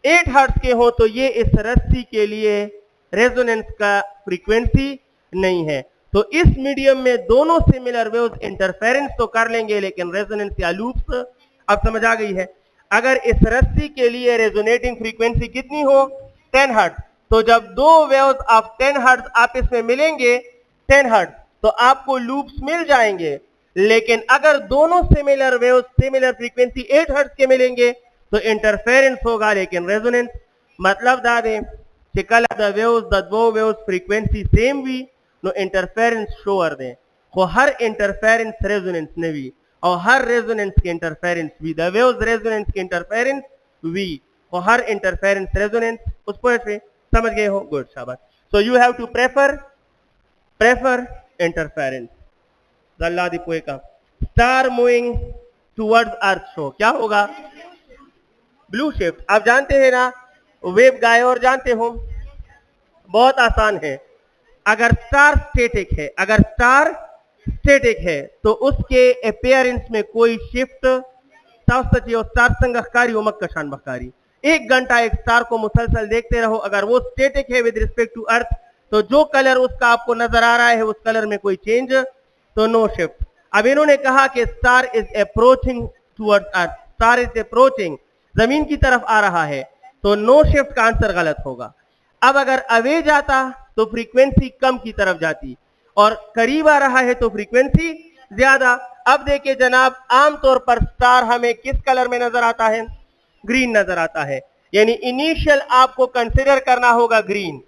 8 हर्ट्ज के हों, तो ये इस रस्सी के लिए रेजोनेंस का फ्रीक्वेंसी नहीं है। तो इस मीडियम में दोनों सिमिलर वेव्स इंटरफेरेंस तो कर लेंगे, लेकिन रेजोनेंस या लूप्स, अब समझ आ गई है? अगर इस रस्सी के लिए रेजोनेटिंग फ्रीक्वेंसी कितनी हो? 10 हर्ट्ज, तो जब दो वेव्स ऑफ 10 हर्ट्ज आपस में मिलेंगे 10 हर्ट्ज, तो आपको लूप्स मिल जाएंगे। लेकिन अगर दोनों similar waves similar frequency 8 hertz के मिलेंगे तो इंटरफेरेंस होगा, लेकिन रेजोनेंस। मतलब दादे चिकल द वेव्स द दो वेव्स फ्रीक्वेंसी सेम भी नो इंटरफेरेंस शोअर दे, को हर इंटरफेरेंस रेजोनेंस ने भी, और हर रेजोनेंस के इंटरफेरेंस भी, द वेव्स रेजोनेंस के इंटरफेरेंस भी, और हर इंटरफेरेंस रेजोनेंस। उस पर समझ गए हो? गुड, शाबाश। So you have to prefer interference. गल्ला दी पोए का star moving towards earth show क्या होगा? Blue shift. आप जानते हैं ना वेव गाय, और जानते हो बहुत आसान है। अगर स्टार स्टेटिक है तो उसके अपियरेंस में कोई शिफ्ट स्टार संगकारी उमक्कशान बखारी, 1 घंटा एक स्टार को मुसलसल देखते रहो, अगर वो स्टेटिक है विद रिस्पेक्ट टू अर्थ, तो जो कलर उसका आपको नजर आ रहा है उस कलर में कोई चेंज, तो नो शिफ्ट। अब इन्होंने कहा कि star is approaching towards earth, star is approaching, जमीन की तरफ आ रहा है, तो नो शिफ्ट का आंसर गलत होगा। अब अगर अवे जाता तो फ्रीक्वेंसी कम की तरफ जाती, और करीब आ रहा है तो फ्रीक्वेंसी ज्यादा। अब देखिए जनाब, आमतौर पर स्टार हमें किस कलर में नजर आता है? ग्रीन नजर आता है, यानी इनिशियल आपको कंसिडर करना होगा ग्रीन।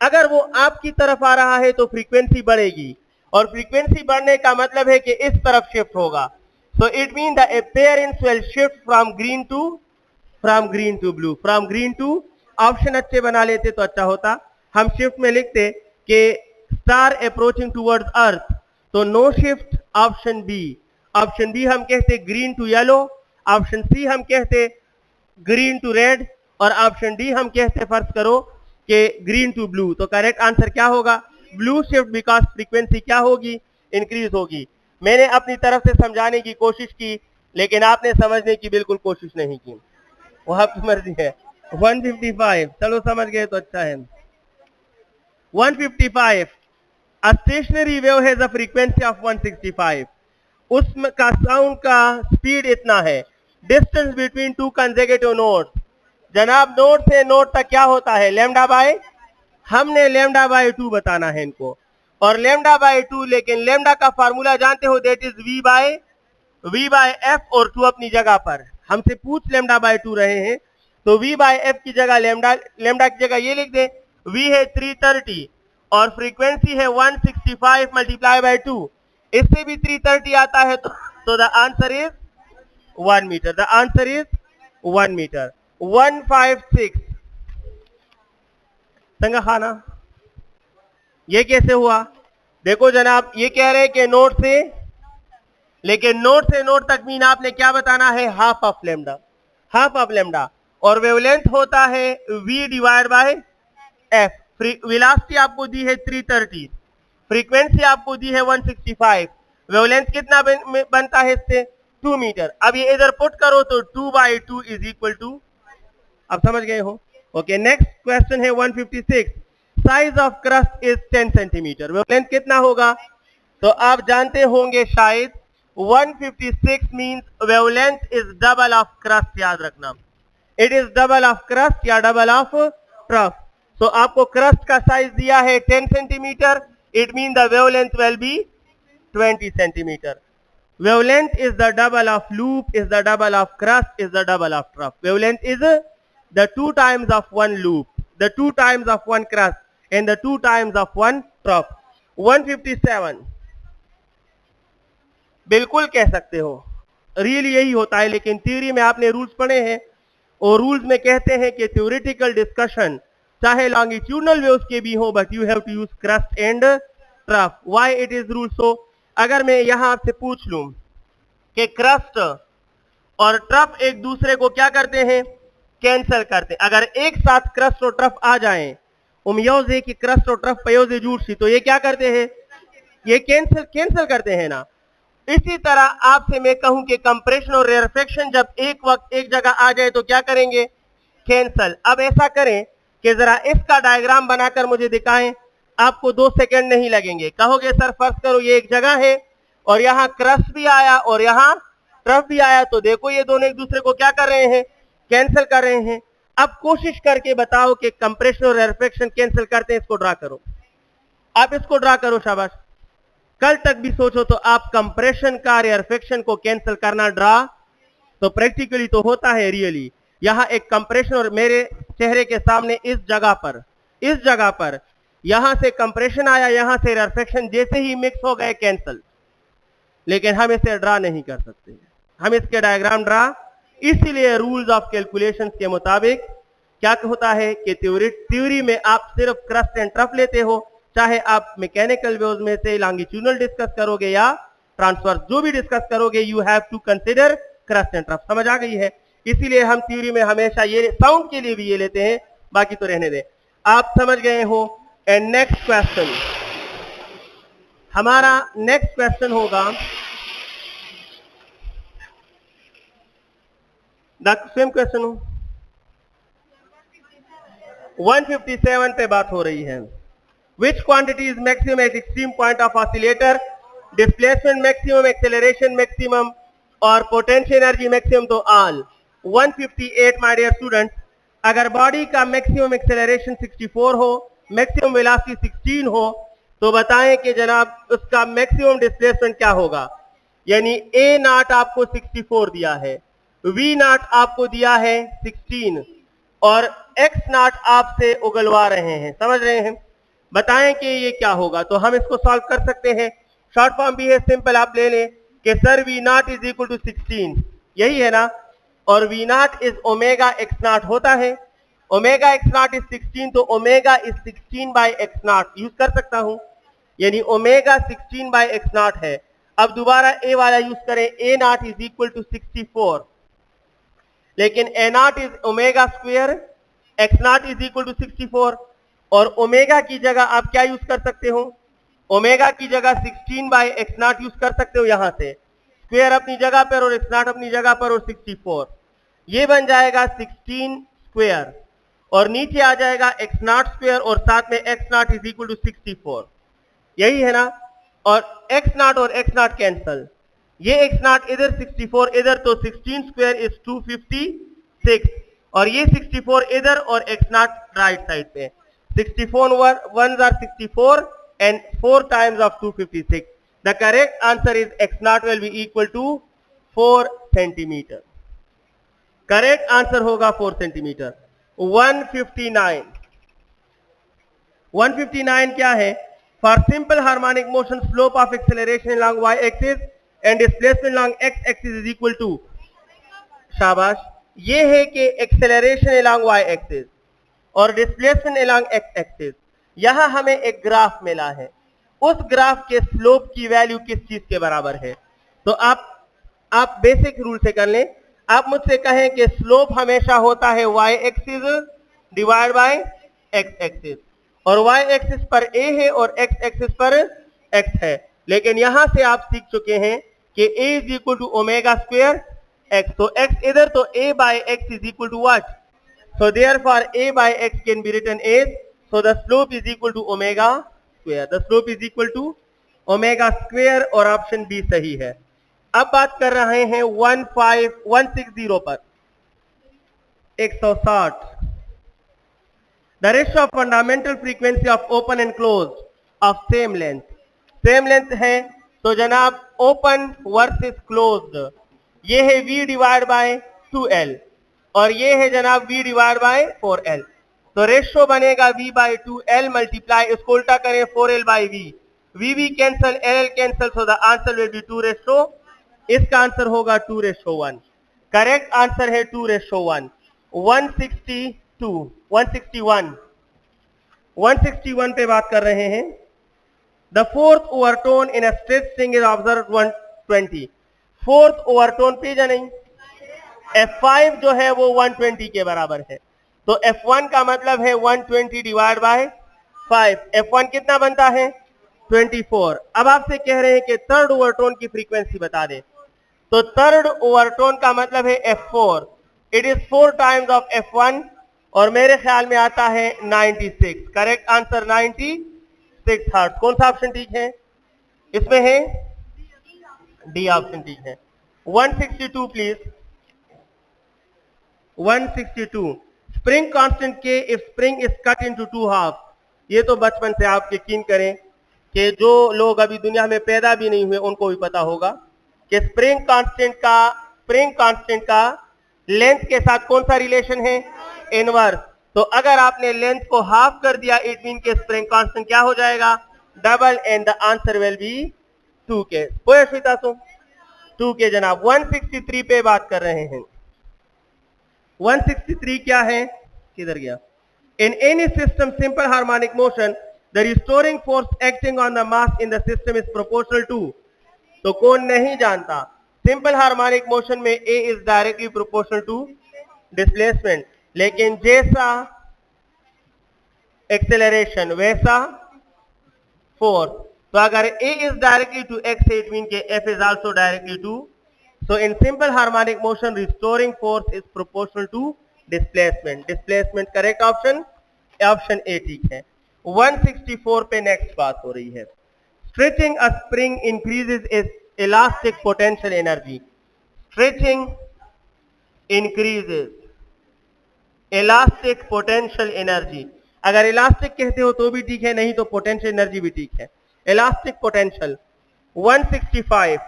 अगर वो आपकी तरफ आ रहा है तो फ्रीक्वेंसी बढ़ेगी, और फ्रीक्वेंसी बढ़ने का मतलब है कि इस तरफ शिफ्ट होगा. So it mean the appearance will shift from green to blue. From green to option अच्छे बना लेते तो अच्छा होता. हम शिफ्ट में लिखते कि स्टार अप्रोचिंग टूवर्ड्स अर्थ, तो no shift option B. Option B हम कहते green to yellow, option C हम कहते ग्रीन टू रेड, और ऑप्शन डी हम कहते फर्ज करो कि ग्रीन टू ब्लू. तो करेक्ट आंसर क्या होगा? ब्लू शिफ्ट, बिकॉज फ्रीक्वेंसी क्या होगी? इंक्रीज होगी. मैंने अपनी तरफ से समझाने की कोशिश की, लेकिन आपने समझने की बिल्कुल कोशिश नहीं की. वो आपकी मर्जी है. 155, चलो समझ गए तो अच्छा है. 155, a stationary wave has a frequency of 165. उसमें का साउंड का स्पीड इतना है. Distance between two consecutive notes, जनाब नोट से नोट तक क्या होता है? लैम्डा बाय, हमने लैम्डा बाय 2 बताना है इनको, और लैम्डा बाय 2, लेकिन लैम्डा का फार्मूला जानते हो, that is V by F, और 2 अपनी जगह पर. हमसे पूछ लैम्डा बाय 2 रहे हैं, तो वी बाय एफ की जगह लैम्डा की जगह ये लिख दे. वी है 330 और फ्रीक्वेंसी है 165 मल्टीप्लाई बाय 2, इससे भी 330 आता है, तो the answer is 1 metre. The answer is 1 metre. 156, संगा खाना, ये कैसे हुआ? देखो जनाब, ये कह रहे हैं कि नोट से, लेकिन नोट से नोट तक मीन आपने क्या बताना है? Half of lambda, half of lambda. और वेवलेंथ होता है v divide by f. Velocity आपको दी है 330, फ्रीक्वेंसी आपको दी है 165, वेवलेंथ कितना बनता है इससे? 2 मीटर. अब ये इधर पुट करो तो 2 बाई 2 इज इक्वल टू, अब समझ गए हो? ओके, नेक्स्ट क्वेश्चन है 156. Size of crust is 10 centimetre. Wavelength कितना होगा? तो आप जानते होंगे शायद 156 means wavelength is double of crust. याद रखना, it is double of crust या डबल ऑफ ट्रफ. तो आपको क्रस्ट का साइज दिया है 10 centimetre, it mean the wavelength will be 20 centimetre. Wavelength is the double of loop, is the double of crust, is the double of trough. Wavelength is the 2 times of one loop, the 2 times of one crust, and the 2 times of one trough. 157, बिल्कुल कह सकते हो, really यही होता है, लेकिन theory में आपने रूल्स पढ़े हैं, और रूल्स में कहते हैं कि थ्योरेटिकल डिस्कशन चाहे लॉन्गिट्यूडनल वेव्स के भी हो, but you have to use crest and trough. Why it is rule? So अगर मैं यहां आपसे पूछ लूं कि क्रस्ट और ट्रफ एक दूसरे को क्या करते हैं? कैंसिल करते हैं. अगर एक साथ क्रस्ट और ट्रफ आ जाएं, उम्योज कि क्रस्ट और ट्रफ पयोजे जुड़सी, तो ये क्या करते हैं? ये कैंसिल करते हैं ना. इसी तरह आपसे मैं कहूं कि कंप्रेशन और रेयरफेक्शन जब एक वक्त एक जगह आ जाए तो क्या करेंगे? कैंसिल. अब ऐसा करें कि जरा इसका डायग्राम बनाकर मुझे दिखाएं, आपको 2 सेकंड नहीं लगेंगे. कहोगे सर फर्ज करो ये एक जगह है और यहाँ क्रस्ट भी आया और यहाँ ट्रफ भी आया, तो देखो ये दोनों एक दूसरे को क्या कर रहे हैं? कैंसिल कर रहे हैं. अब कोशिश करके बताओ कि कंप्रेशन और रेयरफेक्शन कैंसिल करते हैं. इसको ड्रा करो, आप इसको ड्रा करो, शाबाश. कल तक भी सोचो तो आप कंप्रेशन का रेयरफेक्शन को कैंसिल करना ड्रा, तो प्रैक्टिकली तो होता है रियली. यहाँ एक कंप्रेशन और मेरे चेहरे के सामने इस जगह पर यहां से कंप्रेशन आया, यहां से रेयरफेक्शन, जैसे ही मिक्स हो गए कैंसिल. लेकिन हम इसे ड्रा नहीं कर सकते, हम इसके डायग्राम ड्रा, इसीलिए रूल्स ऑफ कैलकुलेशन के मुताबिक क्या होता है कि थ्योरी में आप सिर्फ क्रस्ट एंड ट्रफ लेते हो, चाहे आप मैकेनिकल वेव्स में से लॉन्गिट्यूडनल डिस्कस करोगे या ट्रांसवर्स, जो भी डिस्कस करोगे you have to consider crust and trough. समझ आ गई है? इसीलिए हम थ्योरी में हमेशा ये साउंड के लिए भी ये लेते हैं, बाकी तो रहने दे. आप समझ गए हो. एंड नेक्स्ट क्वेश्चन, हमारा नेक्स्ट क्वेश्चन होगा द सेम क्वेश्चन हो 157 पे बात हो रही है. विच quantity is maximum eight extreme point of oscillator? Displacement maximum, acceleration maximum और पोटेंशियल एनर्जी मैक्सिमम. तो ऑल 158 माय डियर स्टूडेंट्स. अगर बॉडी का मैक्सिमम एक्सेलरेशन 64 हो, मैक्सिमम वेलोसिटी 16 हो, तो बताएं कि जनाब उसका मैक्सिमम डिस्प्लेसमेंट क्या होगा? यानी ए नॉट आपको 64 दिया है, वी नॉट आपको दिया है 16 और एक्स नॉट आपसे उगलवा रहे हैं. समझ रहे हैं? बताएं कि ये क्या होगा। तो हम इसको सॉल्व कर सकते हैं। शॉर्ट फॉर्म भी है, सिंपल आप ले लें कि sir V not is equal to 16, यही है ना, और V not is omega X not होता है, ओमेगा एक्स नॉट इज 16, तो omega is 16 by X not use कर सकता हूं, यानी ओमेगा 16 बाई एक्स नॉट है। अब दोबारा ए वाला यूज करें, A not is equal to 64, लेकिन A not is omega square, X not is equal to 64, और ओमेगा की जगह आप क्या यूज कर सकते हो, ओमेगा की जगह 16 बाई एक्स नॉट यूज कर सकते हो, यहां से स्क्वायर अपनी जगह पर और एक्स नॉट अपनी जगह पर और 64, ये बन जाएगा 16 स्क्वायर, और नीचे आ जाएगा एक्स नॉट स्क्वायर और साथ में X not is equal to 64, यही है ना। और एक्स नॉट और एक्स नॉट कैंसल, ये एक्स नॉट इधर 64 इधर, तो 16 स्क्वायर इज 256, और ये 64 इधर और एक्स नॉट राइट साइड पे, 64 ones are 64 and 4 times of 256. The correct answer is x naught will be equal to 4 centimeter. Correct answer होगा 4 सेंटीमीटर। 159 क्या है, for simple harmonic motion slope of acceleration along y axis and displacement along x axis is equal to, शाबाश, ये है कि acceleration along y axis और displacement along x axis, यहां हमें एक ग्राफ मिला है, उस ग्राफ के स्लोप की वैल्यू किस चीज के बराबर है। तो आप बेसिक रूल से कर लें, आप मुझसे कहें कि स्लोप हमेशा होता है y axis divide by x axis, और y एक्सिस पर a है और x एक्सिस पर x है, लेकिन यहां से आप सीख चुके हैं कि a is equal to omega square x, तो x इधर, तो a by x is equal to what, so therefore a by x can be written as, so the slope is equal to omega square, the slope is equal to omega square, और option B सही है। अब बात कर रहे हैं 160 पर, 160, the ratio of fundamental frequency of open and closed of same length है, तो जनाब ओपन वर्सेस क्लोज्ड, ये है v डिवाइड बाय 2l, और ये है जनाब v डिवाइड बाय 4l, तो रेशियो बनेगा v बाय 2l मल्टीप्लाई, इसको उल्टा करें 4l by v cancel, l cancel, so the answer will be 2:, इसका आंसर होगा 2:1, करेक्ट आंसर है 2:1। 161 पे बात कर रहे हैं। The fourth overtone in a straight string is observed 120, fourth overtone पे या नहीं, F5 जो है वो 120 के बराबर है, तो F1 का मतलब है 120 डिवाइड बाय 5, F1 कितना बनता है 24। अब आपसे कह रहे हैं कि थर्ड ओवरटोन की फ्रीक्वेंसी बता दें, तो थर्ड ओवरटोन का मतलब है F4, it is 4 times of F1, और मेरे ख्याल में आता है 96, करेक्ट आंसर 96 हर्ट्ज। कौन सा ऑप्शन ठीक है इसमें, है डी ऑप्शन ठीक है। 162 प्लीज, 162, स्प्रिंग कांस्टेंट के if spring is cut into 2 half, ये तो बचपन से आप यकीन करें कि जो लोग अभी दुनिया में पैदा भी नहीं हुए उनको भी पता होगा कि स्प्रिंग कांस्टेंट का लेंथ के साथ कौन सा रिलेशन है, इनवर्स। तो अगर आपने लेंथ को हाफ कर दिया, इट मीन के स्प्रिंग कांस्टेंट क्या हो जाएगा, double, and the answer will B 2k। 2k जनाब। 163 पे बात कर रहे हैं। 163 क्या है, किधर गया, in any system simple harmonic motion the restoring force acting on the mass in the system is proportional to, तो कौन नहीं जानता, सिंपल हार्मोनिक मोशन में A is directly proportional to displacement, लेकिन जैसा एक्सेलरेशन वैसा फोर्स, तो अगर A is directly to x, it mean के F is also directly to, so in simple harmonic motion restoring force is proportional to displacement correct option A ठीक है। 164 पे next बात हो रही है, stretching a spring increases its elastic potential energy, stretching increases elastic potential energy, अगर elastic कहते हो तो भी ठीक है, नहीं तो पोटेंशियल एनर्जी भी ठीक है। इलास्टिक पोटेंशियल 165,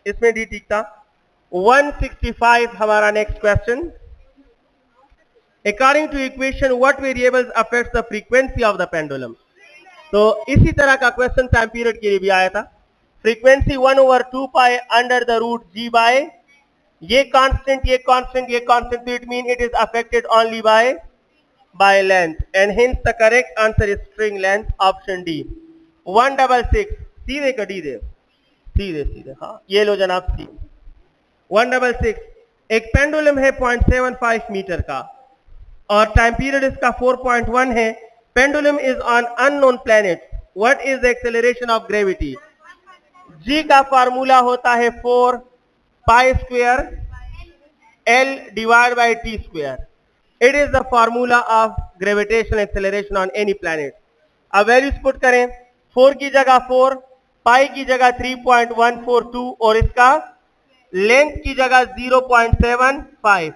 इसमें डी ठीक था। 165 हमारा next question, according to equation what variables affects the frequency of the pendulum, तो इसी तरह का क्वेश्चन टाइम पीरियड के लिए भी आया था। Frequency 1/2 pi under the root G by, ये कांस्टेंट ये कांस्टेंट ये constant, it mean it is affected only by length, and hence the correct answer is string length, option D. 166 सीधे कटी दे, सीधे सीधे, हाँ ये लो जनाब सी। 166 एक पेंडुलम है 0.75 मीटर का और टाइम पीरियड इसका 4.1 है। Pendulum is on unknown planet, what is the acceleration of gravity? G का फार्मूला होता है 4 pi square L divide by T square. It is the formula of gravitational acceleration on any planet. अब values put करें, 4 की जगह 4, पाई की जगह 3.142 और इसका लेंथ की जगह 0.75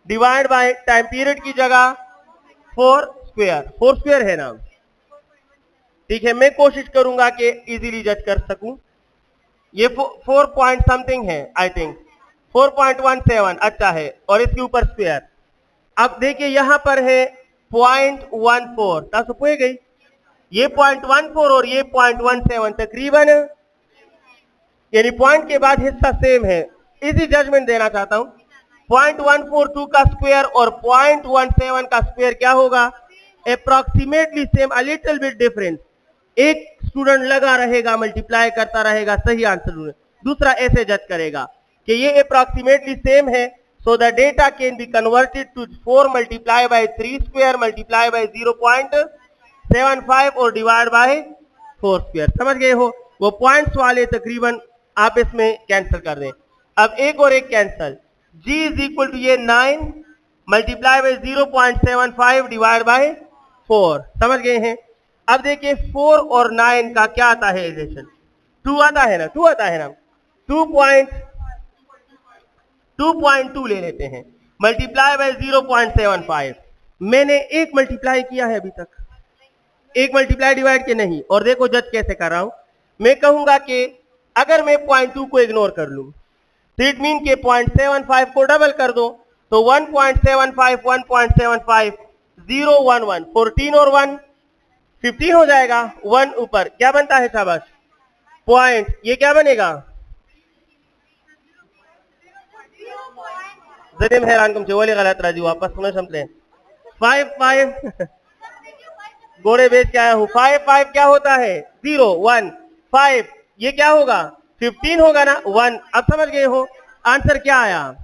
डिवाइड बाय टाइम पीरियड की जगह 4 स्क्वायर है ना। ठीक है, मैं कोशिश करूंगा कि इजीली जज कर सकूं। ये 4 पॉइंट समथिंग है, आई थिंक 4.17 अच्छा है, और इसके ऊपर स्क्वायर। अब देखिए यहां पर है 0.14, तासो पुए गई, ये 0.14 और ये 0.17 तकरीबन, यानी पॉइंट के बाद हिस्सा सेम है। इसी जजमेंट देना चाहता हूं, 0.142 का स्क्वायर और 0.17 का स्क्वायर क्या होगा? Approximately same, a little bit difference. एक स्टूडेंट लगा रहेगा, मल्टीप्लाई करता रहेगा, सही आंसर ढूंढे, दूसरा ऐसे जज करेगा कि ये अप्रॉक्सीमेटली सेम है, so the data can be converted to 4 multiply by 3 square multiply by 0.75 और डिवाइड बाय 4 स्क्वायर। समझ गए हो? वो पॉइंट्स वाले तकरीबन आप इसमें कैंसिल कर दें। अब एक और एक cancel, g is equal to ये 9 मल्टीप्लाई बाय 0.75 डिवाइड बाय 4। समझ गए हैं? अब देखिए 4 और 9 का क्या आता है रिलेशन? 2 आता है ना, 2 आता है ना, 2.2 ले लेते हैं मल्टीप्लाई बाय 0.75। मैंने एक मल्टीप्लाई किया है अभी तक, एक मल्टीप्लाई डिवाइड के नहीं। और देखो जज कैसे कर रहा हूं, मैं कहूंगा कि अगर मैं 0.2 को इग्नोर कर लूं तो इट मीन के 0.75 को डबल कर दो, तो 1.75 1.75 0 1 1 14 और 1 15 हो जाएगा। 1 ऊपर क्या बनता है शाबाश? पॉइंट, ये क्या बनेगा? जरिम हैरान कम से गलत राजी वापस सुनो समझे 5 5 घोड़े बेच के आया हूं। 5 5 क्या होता है? 0 1 5, ये क्या होगा? 15 होगा ना, 1। अब समझ गए हो आंसर क्या आया?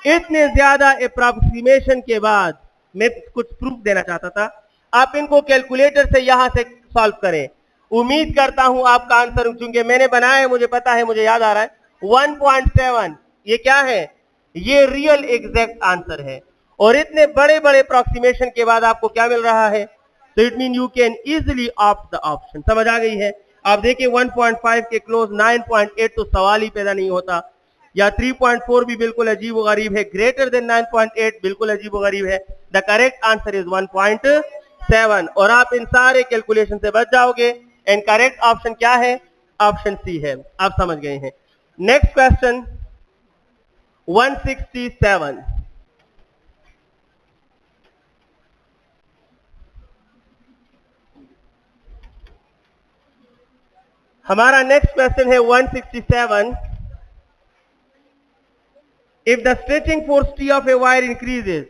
इतने ज्यादा अप्रॉक्सीमेशन के बाद मैं कुछ प्रूफ देना चाहता था, आप इनको कैलकुलेटर से यहां से सॉल्व करें। उम्मीद करता हूं आपका आंसर, चूंकि मैंने बनाया है, मुझे पता है, मुझे याद आ रहा है 1.7, ये क्या है? ये रियल एग्जैक्ट आंसर है। और इतने बड़े बड़े अप्रॉक्सीमेशन के बाद आपको क्या मिल रहा है? तो it mean you can easily opt the option. समझ आ गई है? आप देखिए 1.5 के क्लोज 9.8 तो सवाल ही पैदा नहीं होता, या 3.4 भी बिल्कुल अजीब व गरीब है, ग्रेटर देन 9.8 बिल्कुल अजीब व गरीब है। द करेक्ट आंसर इज 1.7 और आप इन सारे कैलकुलेशन से बच जाओगे। एंड करेक्ट ऑप्शन क्या है? ऑप्शन सी है। आप समझ गए हैं। Next question 167। हमारा नेक्स्ट क्वेश्चन है 167। If the stretching force T of a wire increases,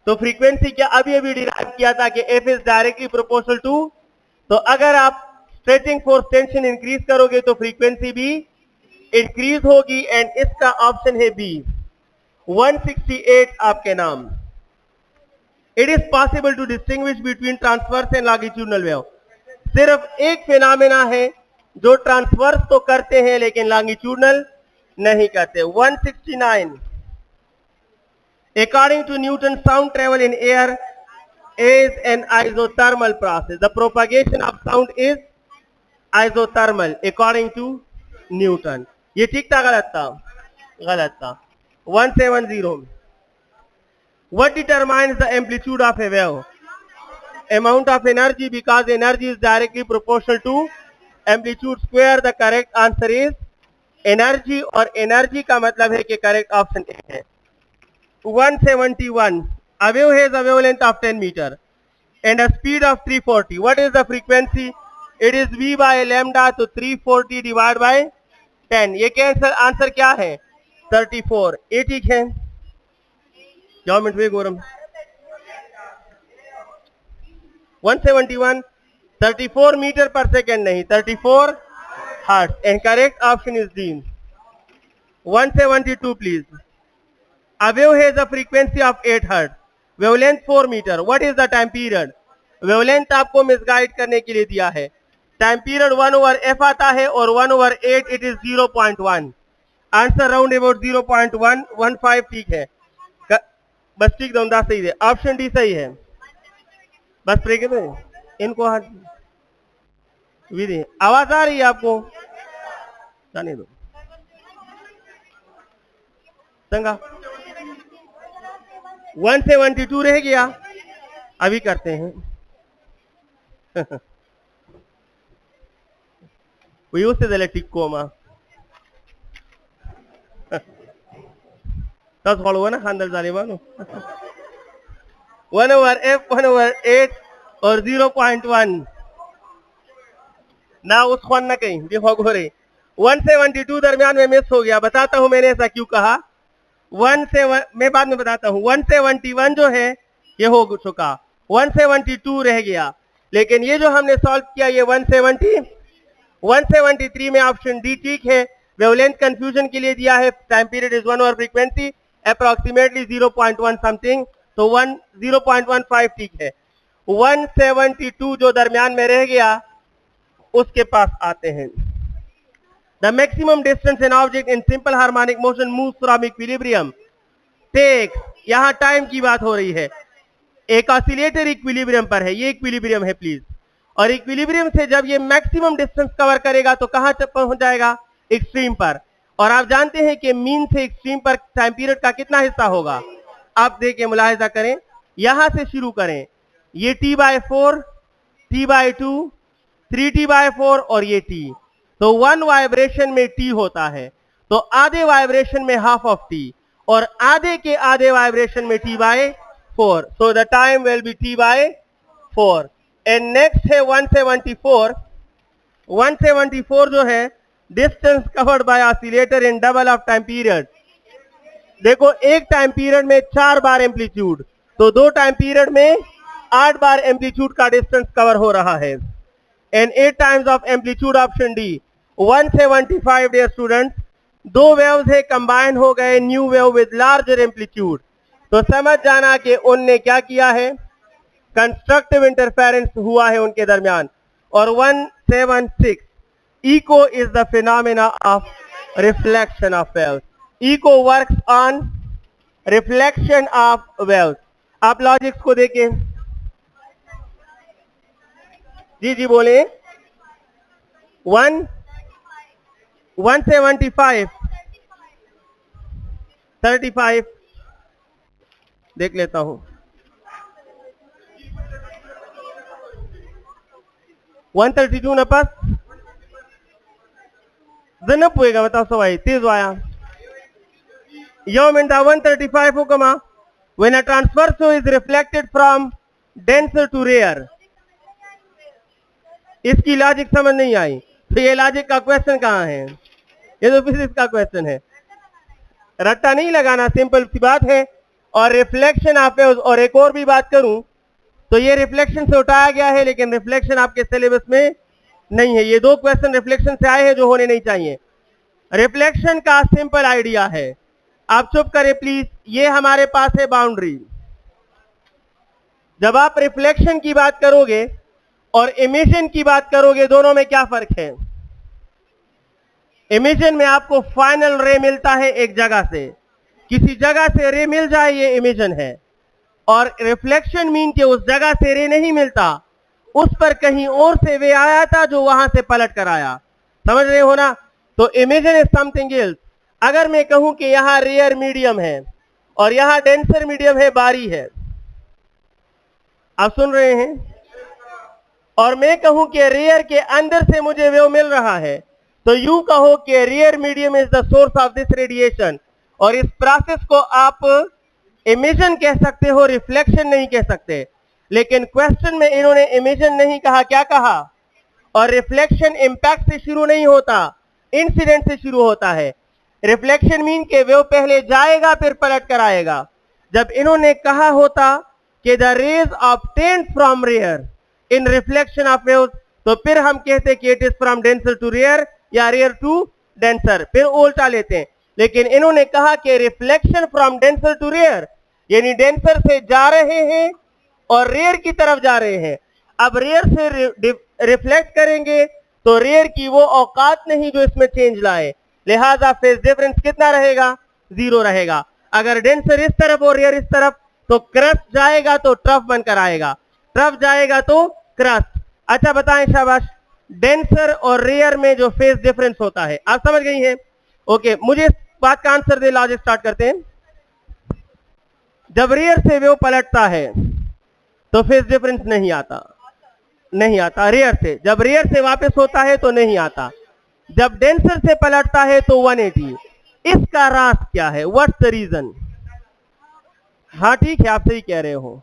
तो फ्रीक्वेंसी क्या अभी अभी डिराइव किया था कि F is directly proportional to, तो अगर आप स्ट्रेचिंग फोर्स टेंशन इंक्रीज करोगे तो फ्रीक्वेंसी भी इंक्रीज होगी। एंड इसका ऑप्शन है बी 168 आपके नाम। It is possible to distinguish between transverse and longitudinal wave. सिर्फ एक फिनोमेना है जो ट्रांसवर्स तो करते हैं लेकिन लॉन्गिट्यूडनल नहीं करते। 169 According to Newton, sound travel in air is an isothermal process. The propagation of sound is isothermal according to Newton. ये ठीक था गलत था? गलत था। 170 What determines the amplitude of a wave? Amount of energy, because energy is directly proportional to amplitude square. The correct answer is energy, और energy का मतलब है कि correct option A है। 171 A wave has a wavelength of 10 meter. and a speed of 340. What is the frequency? It is v by lambda, तो 340 divided by 10. ये क्या answer क्या है? 34. ये ठीक है? जाओ मिनट में गौरम. 171, 34 मीटर पर सेकेंड नहीं, 34 hertz. And correct option is D. 172 please. A wave has a frequency of 8 hertz. Wavelength 4 meter. What is the time period? Wavelength आपको मिसगाइड करने के लिए दिया है. टाइम पीरियड 1/f आता है और 1/8 it is 0.1. Answer round about 0.115 ठीक है. बस ठीक दौंदा सही है. ऑप्शन डी सही है. बस प्रेगे तो इनको हाथ विधि आवाज आ रही है आपको? जाने दो संगा. 172 रह गया. अभी करते हैं. We used the electric coma. Tas follow ना खानदल जाने वालों. 1/f 1/8 और 0.1. ना उस खान ना कहीं देखो घोरे. 172 दरमियान में मिस हो गया. बताता हूं मैंने ऐसा क्यों कहा. 171 मैं बाद में बताता हूं. 171 जो है ये हो चुका. 172 रह गया. लेकिन ये जो हमने सॉल्व किया ये 173 में ऑप्शन डी ठीक है. वेवलेंथ कंफ्यूजन के लिए दिया है. टाइम पीरियड इज 1 और फ्रीक्वेंसी अप्रोक्सीमेटली 0.1 समथिंग, तो 0.15 ठीक है. 172 जो दरमियान में रह गया उसके पास आते हैं. The maximum distance an object in simple harmonic motion moves from equilibrium takes. यहां टाइम की बात हो रही है. एक ऑसिलेटर इक्विलिब्रियम पर है. ये इक्विलिब्रियम है प्लीज. और इक्विलिब्रियम से जब ये मैक्सिमम डिस्टेंस कवर करेगा तो कहां तक पहुंच जाएगा? एक्सट्रीम पर. और आप जानते हैं कि मीन से एक्सट्रीम पर टाइम पीरियड का कितना हिस्सा होगा? आप देखिए मुलाहिजा करें. यहां से शुरू करें. ये t/4, t/2, 3t/4 और ये t. तो 1 वाइब्रेशन में t होता है. तो आधे वाइब्रेशन में हाफ ऑफ t और आधे के आधे वाइब्रेशन में t/4. So the time will be t/4. And next है 174. 174 जो है distance covered by oscillator in double of time period. देखो एक टाइम पीरियड में 4 बार एम्पलीट्यूड, तो 2 टाइम पीरियड में 8 बार एम्पलीट्यूड का डिस्टेंस कवर हो रहा है. And 8 times of amplitude option D. 175 dear students. 2 waves है कंबाइन हो गए new wave with larger amplitude. तो समझ जाना कि उनने क्या किया है? कंस्ट्रक्टिव इंटरफेरेंस हुआ है उनके दरमियान. और 176 echo is the phenomena of reflection of waves. Echo works on reflection of waves. आप लॉजिक्स को देखें. जी जी बोले. 175 35 देख लेता हूं. 132 न पास जन पोएगा बताओ सवाई तेज आया. यो मिनट 135 हो कमा. When a transverse wave is reflected from denser to rare. इसकी लॉजिक समझ नहीं आई. तो ये लॉजिक का क्वेश्चन कहां है? ये तो फिजिक्स का क्वेश्चन है. रट्टा नहीं लगाना, सिंपल सी बात है. और रिफ्लेक्शन ऑफ वेव्स. और एक और भी बात करूं तो ये रिफ्लेक्शन से उठाया गया है लेकिन रिफ्लेक्शन आपके सिलेबस में नहीं है. ये 2 क्वेश्चन रिफ्लेक्शन से आए हैं जो होने नहीं चाहिए. रिफ्लेक्शन का सिंपल आइडिया है. आप चुप करें प्लीज. ये हमारे पास है बाउंड्री. जब आप रिफ्लेक्शन की बात करोगे और इमिशन की बात करोगे दोनों में क्या फर्क है? इमिशन में आपको फाइनल रे मिलता है एक जगह से. किसी जगह से रे मिल जाए ये इमिशन है. और रिफ्लेक्शन मीन के उस जगह से रे नहीं मिलता, उस पर कहीं और से वे आया था जो वहां से पलट कर आया. समझ रहे हो ना? तो इमिशन इज समथिंग एल्स. अगर मैं कहूं कि यहां रेयर मीडियम है और यहां डेंसर मीडियम है, बारी है. आप सुन रहे हैं? और मैं कहूं कि रेयर के अंदर से मुझे वेव मिल रहा है, तो यूं कहो कि rare medium is the source of this radiation. और इस प्रोसेस को आप इमिशन कह सकते हो, रिफ्लेक्शन नहीं कह सकते. लेकिन क्वेश्चन में इन्होंने इमिशन नहीं कहा, क्या कहा? और रिफ्लेक्शन इंपैक्ट से शुरू नहीं होता, इंसिडेंट से शुरू होता है। रिफ्लेक्शन मीन के वेव पहले जाएगा फिर पलट कर आएगा। जब इन्होंने कहा होता कि the rays obtained from rare in reflection of waves, तो फिर हम कहते कि it is from denser to rare या रेयर टू डेंसर, फिर उल्टा लेते हैं। लेकिन इन्होंने कहा कि reflection from denser to rare, यानी डेंसर से जा रहे हैं और रेयर की तरफ जा रहे हैं। अब रेयर से रिफ्लेक्ट करेंगे तो रेयर की वो औकात नहीं जो इसमें चेंज लाए, लिहाजा फेज डिफरेंस कितना रहेगा? 0 रहेगा। अगर डेंसर इस तरफ और रेयर इस तरफ, तो क्रस्ट जाएगा तो ट्रफ बनकर आएगा, ट्रफ जाएगा तो क्रस्ट। अच्छा बताएं शाबाश, डेंसर और रेयर में जो फेज डिफरेंस होता है, आप समझ गई हैं? ओके, मुझे इस बात का आंसर दे, लॉजिक स्टार्ट करते हैं। जब रेयर से वेव पलटता है तो फेज डिफरेंस नहीं आता, नहीं आता रेयर से। जब रेयर से वापस होता है तो नहीं आता। जब डेंसर से पलटता है तो 180। इसका राज क्या है? What's the reason? हाँ ठीक है, आप सही कह रहे हो।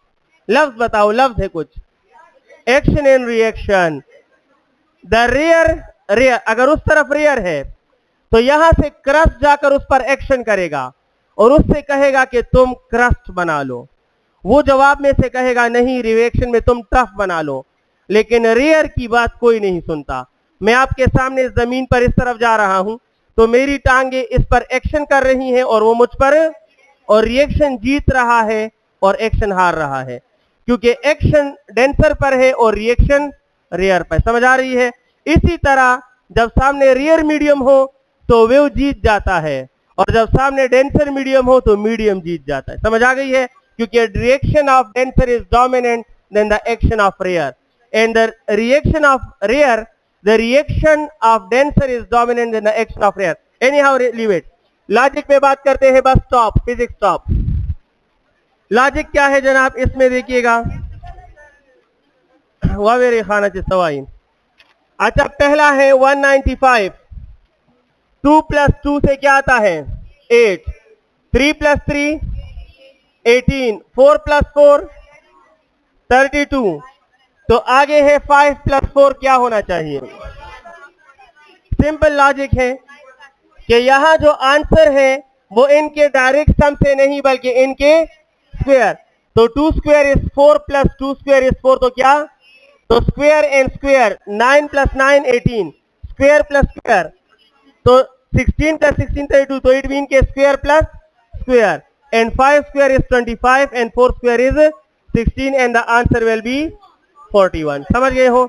लफ्ज बताओ, लफ्ज है कुछ। Action and reaction. The rare अगर उस तरफ रेयर है तो यहां से क्रस्ट जाकर उस पर एक्शन करेगा और उससे कहेगा कि तुम क्रस्ट बना लो। वो जवाब में से कहेगा नहीं, रिएक्शन में तुम टफ बना लो। लेकिन रेयर की बात कोई नहीं सुनता। मैं आपके सामने इस जमीन पर इस तरफ जा रहा हूं तो मेरी टांगे इस पर एक्शन कर रही हैं और वो मुझ पर, और रिएक्शन जीत रहा है और एक्शन हार रहा है, क्योंकि एक्शन डेंसर पर है और रिएक्शन रेयर पर। समझ आ रही है? इसी तरह जब सामने रेयर मीडियम हो तो वेव जीत जाता है, और जब सामने डेंसर मीडियम हो तो मीडियम जीत जाता है। समझ आ गई है? क्योंकि reaction of denser is dominant than the action of rare, and the reaction of rare, the reaction of denser is dominant than the action of rare. Anyhow, leave it. Logic में बात करते हैं, bus stop, physics stop. Logic क्या है जनाब? इसमें देखिएगा, वावेरे खाना सवाई। अच्छा, पहला है 195। 2 + 2 से क्या आता है? 8। 3 + 3 18। 4 + 4 32। तो आगे है 5 + 4, क्या होना चाहिए? सिंपल लॉजिक है कि यहां जो आंसर है वो इनके डायरेक्ट सम से नहीं बल्कि इनके स्क्वायर। तो 2 स्क्वायर इज 4 + 2 स्क्वायर इज 4, तो क्या? तो square and square, 9 + 9 18, square plus square, तो 16 + 16 32, तो इट मीन के square plus square, and 5 square is 25 and 4 square is 16 and the answer will B 41। समझ गए हो?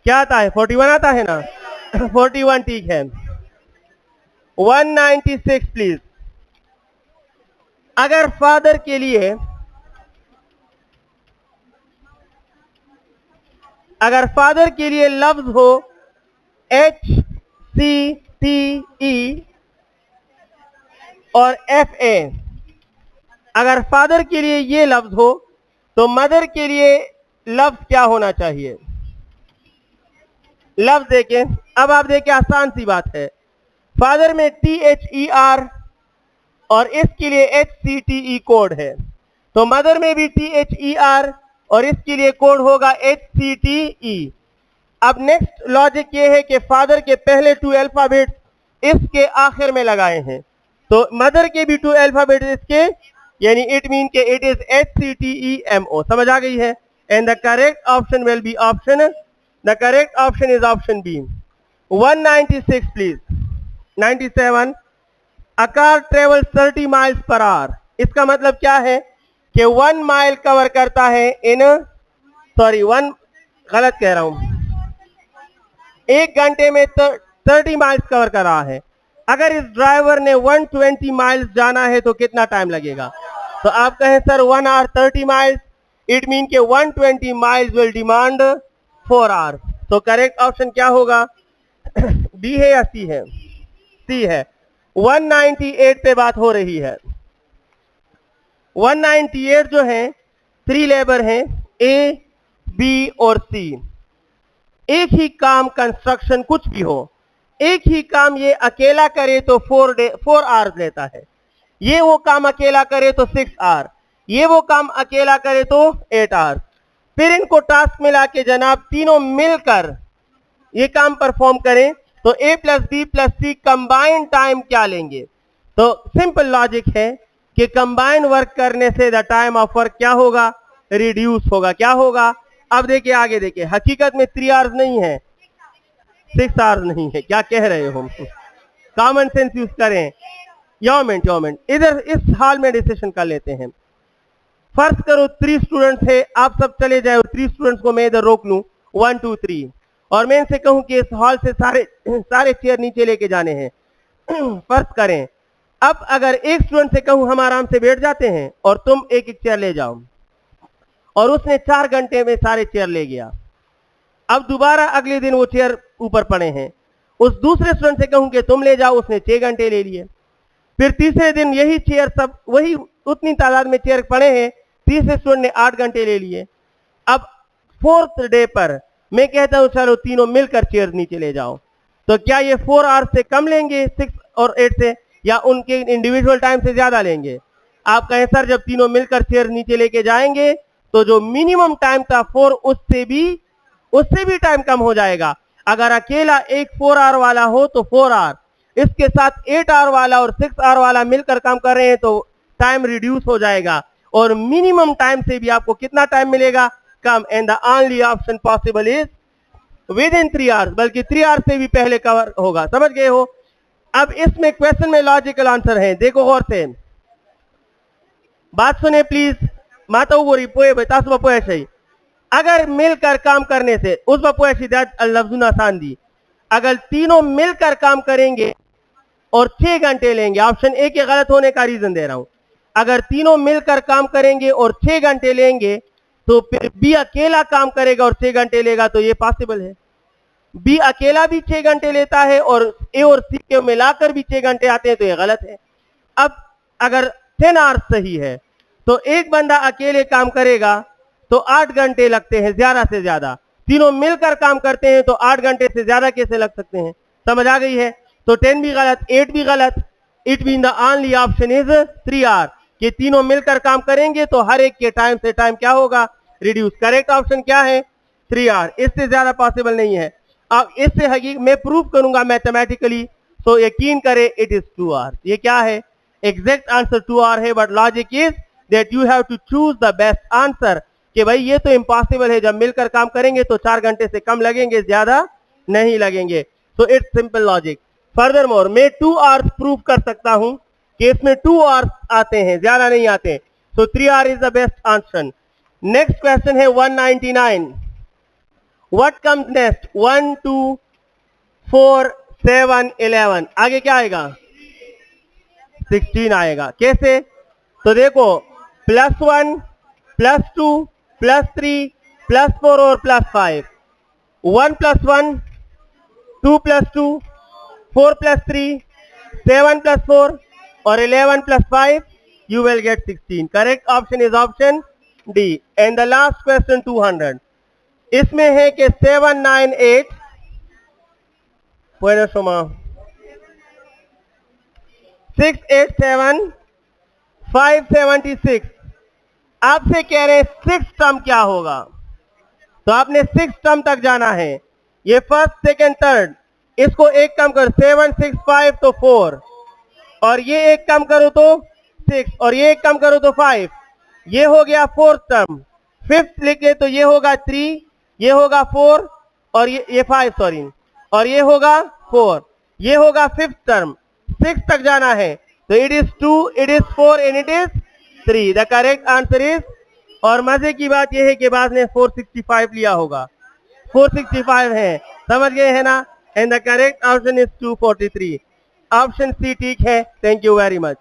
क्या आता है? 41 आता है ना? 41 ठीक है। 196 प्लीज। अगर फादर के लिए लफ्ज हो HCTE और FA, अगर फादर के लिए ये लफ्ज हो तो मदर के लिए लफ्ज क्या होना चाहिए? लफ्ज देखें, अब आप देखें, आसान सी बात है। फादर में THER और इसके लिए HCTE कोड है, तो मदर में भी THER और इसके लिए कोड होगा HCTE। अब नेक्स्ट लॉजिक ये है कि फादर के पहले 2 अल्फाबेट्स इसके आखिर में लगाए हैं, तो मदर के भी 2 अल्फाबेट्स इसके, यानी इट मीन के इट इज HCTEMO। समझ आ गई है? And the correct option will be option, the correct option is option B. 196 please. 97। A car travel 30 miles per hour. इसका मतलब क्या है कि 1 माइल कवर करता है इन, सॉरी 1, गलत कह रहा हूं, 1 घंटे में 30 माइल्स कवर कर रहा है। अगर इस ड्राइवर ने 120 माइल्स जाना है तो कितना टाइम लगेगा? तो आप कहें sir 1 hour 30 miles, it mean के 120 माइल्स विल डिमांड 4 आवर। तो करेक्ट ऑप्शन क्या होगा? बी है या सी है? सी है। 198 पे बात हो रही है। 198 जो है 3 लेबर हैं, A, B और C। एक ही काम, कंस्ट्रक्शन कुछ भी हो, एक ही काम ये अकेला करे तो 4 आवर्स लेता है, ये वो काम अकेला करे तो 6 आवर, ये वो काम अकेला करे तो 8 आवर्स। फिर इनको टास्क मिला के जनाब तीनों मिलकर ये काम परफॉर्म करें तो a plus B plus C combined time क्या लेंगे। तो सिंपल लॉजिक है कि कंबाइंड वर्क करने से द टाइम ऑफ वर्क क्या होगा, रिड्यूस होगा। क्या होगा, अब देखिए आगे देखिए, हकीकत में 3 आवर्स नहीं है, 6 आवर्स नहीं है, क्या कह रहे हो, कॉमन सेंस यूज करें। योमेंट इधर इस हाल में डिसीजन कर लेते हैं। फर्ज करो 3 स्टूडेंट्स है, आप सब चले जाए, 3 स्टूडेंट्स को मैं इधर रोक लूं 1 2 3 और मैं इनसे कहूं कि इस हॉल से सारे चेयर नीचे लेके जाने हैं। फर्ज करें अब अगर एक स्टूडेंट से कहूं हम आराम से बैठ जाते हैं और तुम एक एक चेयर ले जाओ, और उसने 4 घंटे में सारे चेयर ले गया। अब दोबारा अगले दिन वो चेयर ऊपर पड़े हैं, उस दूसरे स्टूडेंट से कहूं कि तुम ले जाओ, उसने 6 घंटे ले लिए। फिर तीसरे दिन यही चेयर सब वही उतनी तादाद में चेयर पड़े हैं, तीसरे स्टूडेंट ने 8 घंटे ले लिए। अब 4th डे पर मैं कहता हूं चलो तीनों मिलकर चेयर नीचे ले जाओ, तो क्या ये 4 आवर्स से कम लेंगे 6 और 8 से, या उनके इंडिविजुअल टाइम से ज्यादा लेंगे? आप कहें सर जब तीनों मिलकर चेयर नीचे लेके जाएंगे तो जो मिनिमम टाइम था 4 उससे भी टाइम कम हो जाएगा। अगर अकेला एक 4 आवर वाला हो तो 4 आवर, इसके साथ 8 आवर वाला और 6 आवर वाला मिलकर काम कर रहे हैं तो टाइम रिड्यूस हो जाएगा, और मिनिमम टाइम से भी आपको कितना टाइम मिलेगा, कम। And the only option possible is within 3 hours, बल्कि 3 आवर्स से भी पहले कवर होगा। समझ गए हो? अब इसमें क्वेश्चन में लॉजिकल आंसर है, देखो गौर से बात सुने प्लीज। माता बोरी पोए बतास बपोए सही, अगर मिलकर काम करने से उस बपोए सीधा लफ्जुन आसान दी, अगर तीनों मिलकर काम करेंगे और 6 घंटे लेंगे, ऑप्शन ए के गलत होने का रीजन दे रहा हूं, अगर तीनों मिलकर काम करेंगे और 6 घंटे लेंगे तो फिर बी अकेला काम करेगा और 6 घंटे लेगा, तो ये पॉसिबल है। बी अकेला भी 6 घंटे लेता है और ए और सी के मिलाकर भी 6 घंटे आते हैं, तो ये गलत है। अब अगर 10 आवर्स सही है तो एक बंदा अकेले काम करेगा तो 8 घंटे लगते हैं ज्यादा से ज्यादा, तीनों मिलकर काम करते हैं तो 8 घंटे से ज्यादा कैसे लग सकते हैं? समझ आ गई है? तो 10 भी गलत, 8 भी गलत। It mean the only option is 3 hour, कि तीनों मिलकर काम करेंगे तो हर एक के टाइम से टाइम क्या होगा, रिड्यूस। करेक्ट ऑप्शन क्या है? 3 आवर, इससे ज्यादा पॉसिबल नहीं है। अब इससे हकीक मैं प्रूव करूंगा मैथमेटिकली, तो यकीन करें इट इज 2 आवर। ये क्या है? एग्जैक्ट आंसर 2 आवर है, but logic is that you have to choose the best answer, कि भाई ये तो इम्पॉसिबल है, जब मिलकर काम करेंगे तो 4 घंटे से कम लगेंगे, ज्यादा नहीं लगेंगे। So it's simple logic. Further more मैं 2 आवर्स प्रूव कर सकता हूं कि इसमें 2 आवर्स आते हैं, ज्यादा नहीं आते। सो 3 our is the best answer. Next question है 199। What comes next? 1 2 4 7 11, आगे क्या आएगा? 16 आएगा। कैसे? तो देखो +1 +2 +3 +4 और +5, 1 + 1 2 + 2 4 + 3 7 + 4 और 11 + 5, you will get 16. Correct option is option D. And the last question 200, इसमें है कि 798 687 576, आपसे कह रहे हैं 6 टर्म क्या होगा, तो आपने 6 टर्म तक जाना है। ये फर्स्ट सेकंड थर्ड, इसको एक कम करो 7 6 5 तो 4, और ये एक कम करो तो 6, और ये एक कम करो तो 5, ये हो गया 4th टर्म। 5th लिखे तो ये होगा 3, ये होगा 4 और ये 5 सॉरी, और ये होगा 4, ये होगा 5th टर्म। 6 तक जाना है, तो it is 2 it is 4 and it is 3। The correct answer is, और मजे की बात यह है कि बाद ने 465 लिया होगा, 465 है, समझ गए है ना? And the correct option is 243। Option C ठीक है। Thank you very much.